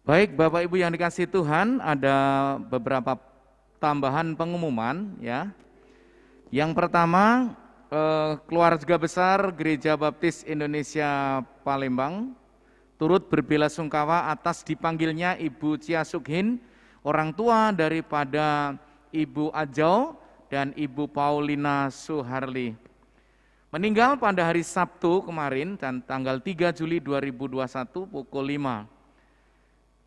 Baik, Bapak Ibu yang dikasihi Tuhan, ada beberapa tambahan pengumuman ya. Yang pertama, keluarga besar Gereja Baptis Indonesia Palembang turut berbelasungkawa atas dipanggilnya Ibu Chia Sukhin, orang tua daripada Ibu Ajau dan Ibu Paulina Suharli. Meninggal pada hari Sabtu kemarin dan tanggal 3 Juli 2021 pukul 5.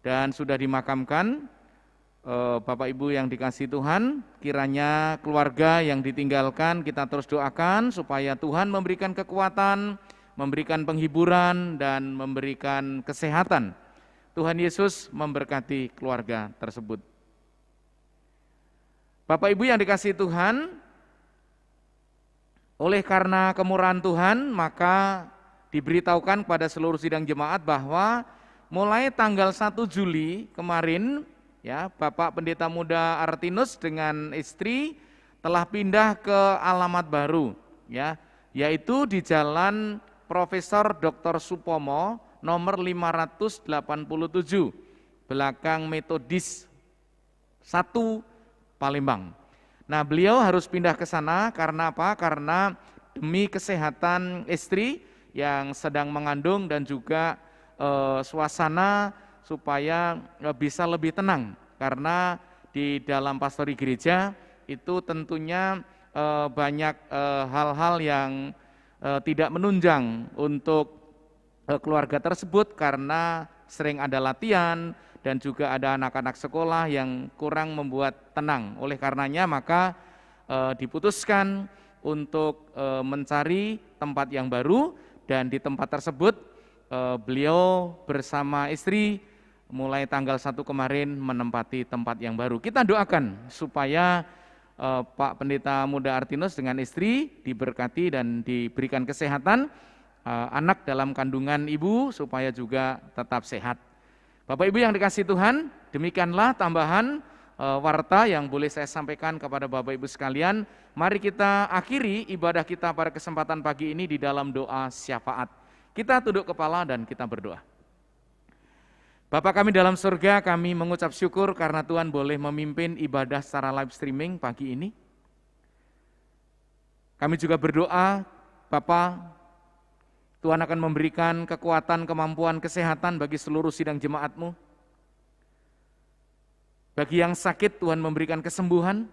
Dan sudah dimakamkan. Bapak Ibu yang dikasihi Tuhan, kiranya keluarga yang ditinggalkan kita terus doakan supaya Tuhan memberikan kekuatan, memberikan penghiburan, dan memberikan kesehatan. Tuhan Yesus memberkati keluarga tersebut. Bapak Ibu yang dikasihi Tuhan, oleh karena kemurahan Tuhan, maka diberitahukan kepada seluruh sidang jemaat bahwa mulai tanggal 1 Juli kemarin, ya, Bapak Pendeta Muda Artinus dengan istri telah pindah ke alamat baru, ya, yaitu di Jalan Profesor Dr. Supomo nomor 587, belakang Metodis 1 Palembang. Nah, beliau harus pindah ke sana karena apa? Karena demi kesehatan istri yang sedang mengandung dan juga suasana supaya bisa lebih tenang, karena di dalam pastori gereja itu tentunya banyak hal-hal yang tidak menunjang untuk keluarga tersebut karena sering ada latihan dan juga ada anak-anak sekolah yang kurang membuat tenang. Oleh karenanya maka diputuskan untuk mencari tempat yang baru, dan di tempat tersebut beliau bersama istri mulai tanggal 1 kemarin menempati tempat yang baru. Kita doakan supaya Pak Pendeta Muda Artinus dengan istri diberkati dan diberikan kesehatan, anak dalam kandungan ibu supaya juga tetap sehat. Bapak Ibu yang dikasihi Tuhan, demikianlah tambahan warta yang boleh saya sampaikan kepada Bapak Ibu sekalian. Mari kita akhiri ibadah kita pada kesempatan pagi ini di dalam doa syafaat. Kita tunduk kepala dan kita berdoa. Bapa kami dalam surga, kami mengucap syukur karena Tuhan boleh memimpin ibadah secara live streaming pagi ini. Kami juga berdoa, Bapa, Tuhan akan memberikan kekuatan, kemampuan, kesehatan bagi seluruh sidang jemaat-Mu. Bagi yang sakit, Tuhan memberikan kesembuhan.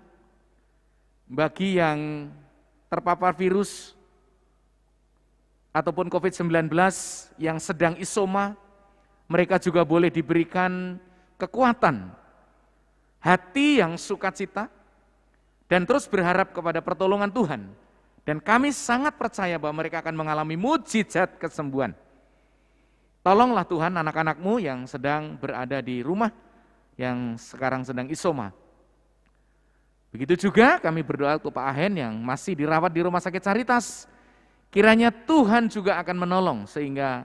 Bagi yang terpapar virus ataupun COVID-19 yang sedang isoma, mereka juga boleh diberikan kekuatan, hati yang sukacita, dan terus berharap kepada pertolongan Tuhan. Dan kami sangat percaya bahwa mereka akan mengalami mujizat kesembuhan. Tolonglah Tuhan anak-anak-Mu yang sedang berada di rumah, yang sekarang sedang isoma. Begitu juga kami berdoa untuk Pak Ahen yang masih dirawat di Rumah Sakit Caritas. Kiranya Tuhan juga akan menolong sehingga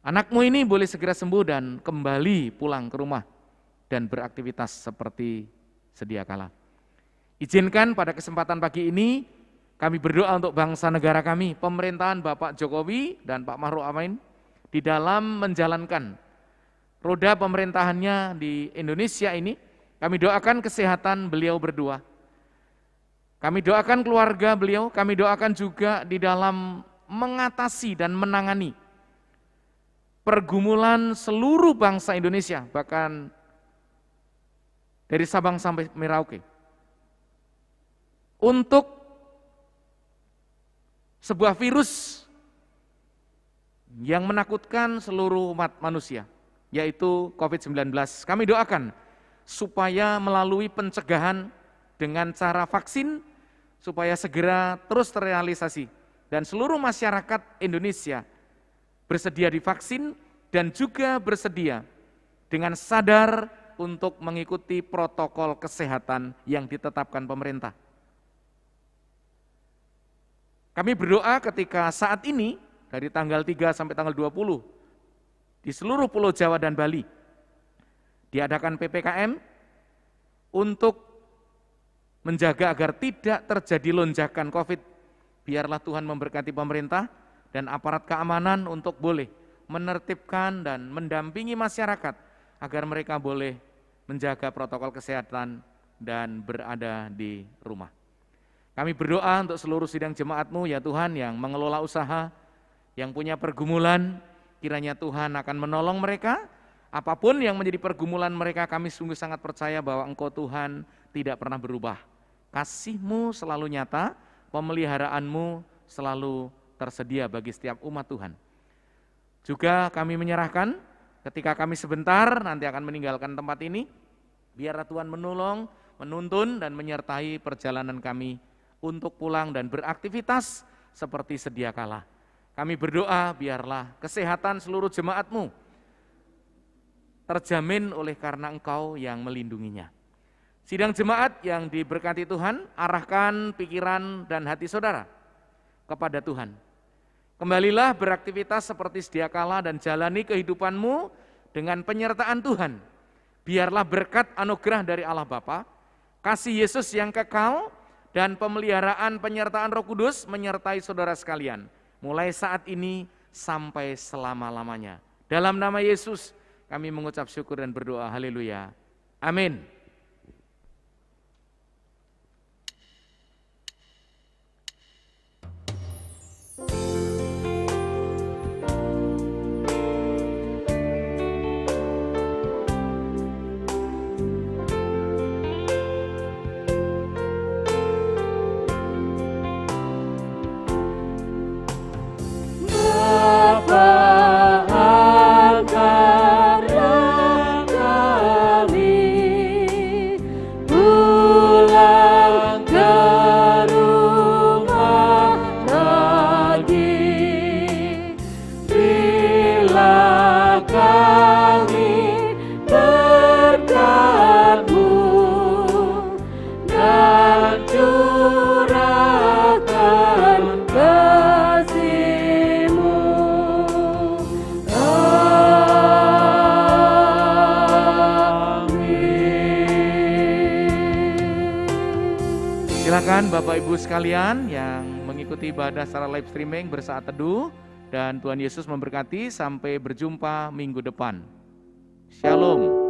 anak-Mu ini boleh segera sembuh dan kembali pulang ke rumah dan beraktivitas seperti sedia kala. Izinkan pada kesempatan pagi ini kami berdoa untuk bangsa negara kami, pemerintahan Bapak Jokowi dan Pak Ma'ruf Amin di dalam menjalankan roda pemerintahannya di Indonesia ini. Kami doakan kesehatan beliau berdua. Kami doakan keluarga beliau, kami doakan juga di dalam mengatasi dan menangani pergumulan seluruh bangsa Indonesia, bahkan dari Sabang sampai Merauke. Untuk sebuah virus yang menakutkan seluruh umat manusia, yaitu COVID-19. Kami doakan supaya melalui pencegahan dengan cara vaksin, supaya segera terus terrealisasi. Dan seluruh masyarakat Indonesia bersedia divaksin dan juga bersedia dengan sadar untuk mengikuti protokol kesehatan yang ditetapkan pemerintah. Kami berdoa ketika saat ini, dari tanggal 3 sampai tanggal 20, di seluruh Pulau Jawa dan Bali, diadakan PPKM untuk menjaga agar tidak terjadi lonjakan COVID. Biarlah Tuhan memberkati pemerintah dan aparat keamanan untuk boleh menertibkan dan mendampingi masyarakat agar mereka boleh menjaga protokol kesehatan dan berada di rumah. Kami berdoa untuk seluruh sidang jemaat-Mu ya Tuhan yang mengelola usaha, yang punya pergumulan, kiranya Tuhan akan menolong mereka. Apapun yang menjadi pergumulan mereka, kami sungguh sangat percaya bahwa Engkau Tuhan tidak pernah berubah. Kasih-Mu selalu nyata, pemeliharaanmu selalu tersedia bagi setiap umat Tuhan. Juga kami menyerahkan ketika kami sebentar nanti akan meninggalkan tempat ini, biarlah Tuhan menolong, menuntun dan menyertai perjalanan kami untuk pulang dan beraktivitas seperti sedia kala. Kami berdoa biarlah kesehatan seluruh jemaat-Mu terjamin oleh karena Engkau yang melindunginya. Sidang jemaat yang diberkati Tuhan, arahkan pikiran dan hati saudara kepada Tuhan. Kembalilah beraktivitas seperti sedia kala dan jalani kehidupanmu dengan penyertaan Tuhan. Biarlah berkat anugerah dari Allah Bapa, kasih Yesus yang kekal, dan pemeliharaan penyertaan Roh Kudus menyertai saudara sekalian, mulai saat ini sampai selama-lamanya. Dalam nama Yesus kami mengucap syukur dan berdoa, haleluya, amin. Angkatlah kami Silakan Bapak Ibu sekalian yang mengikuti ibadah secara live streaming bersaat teduh, dan Tuhan Yesus memberkati. Sampai berjumpa minggu depan. Shalom.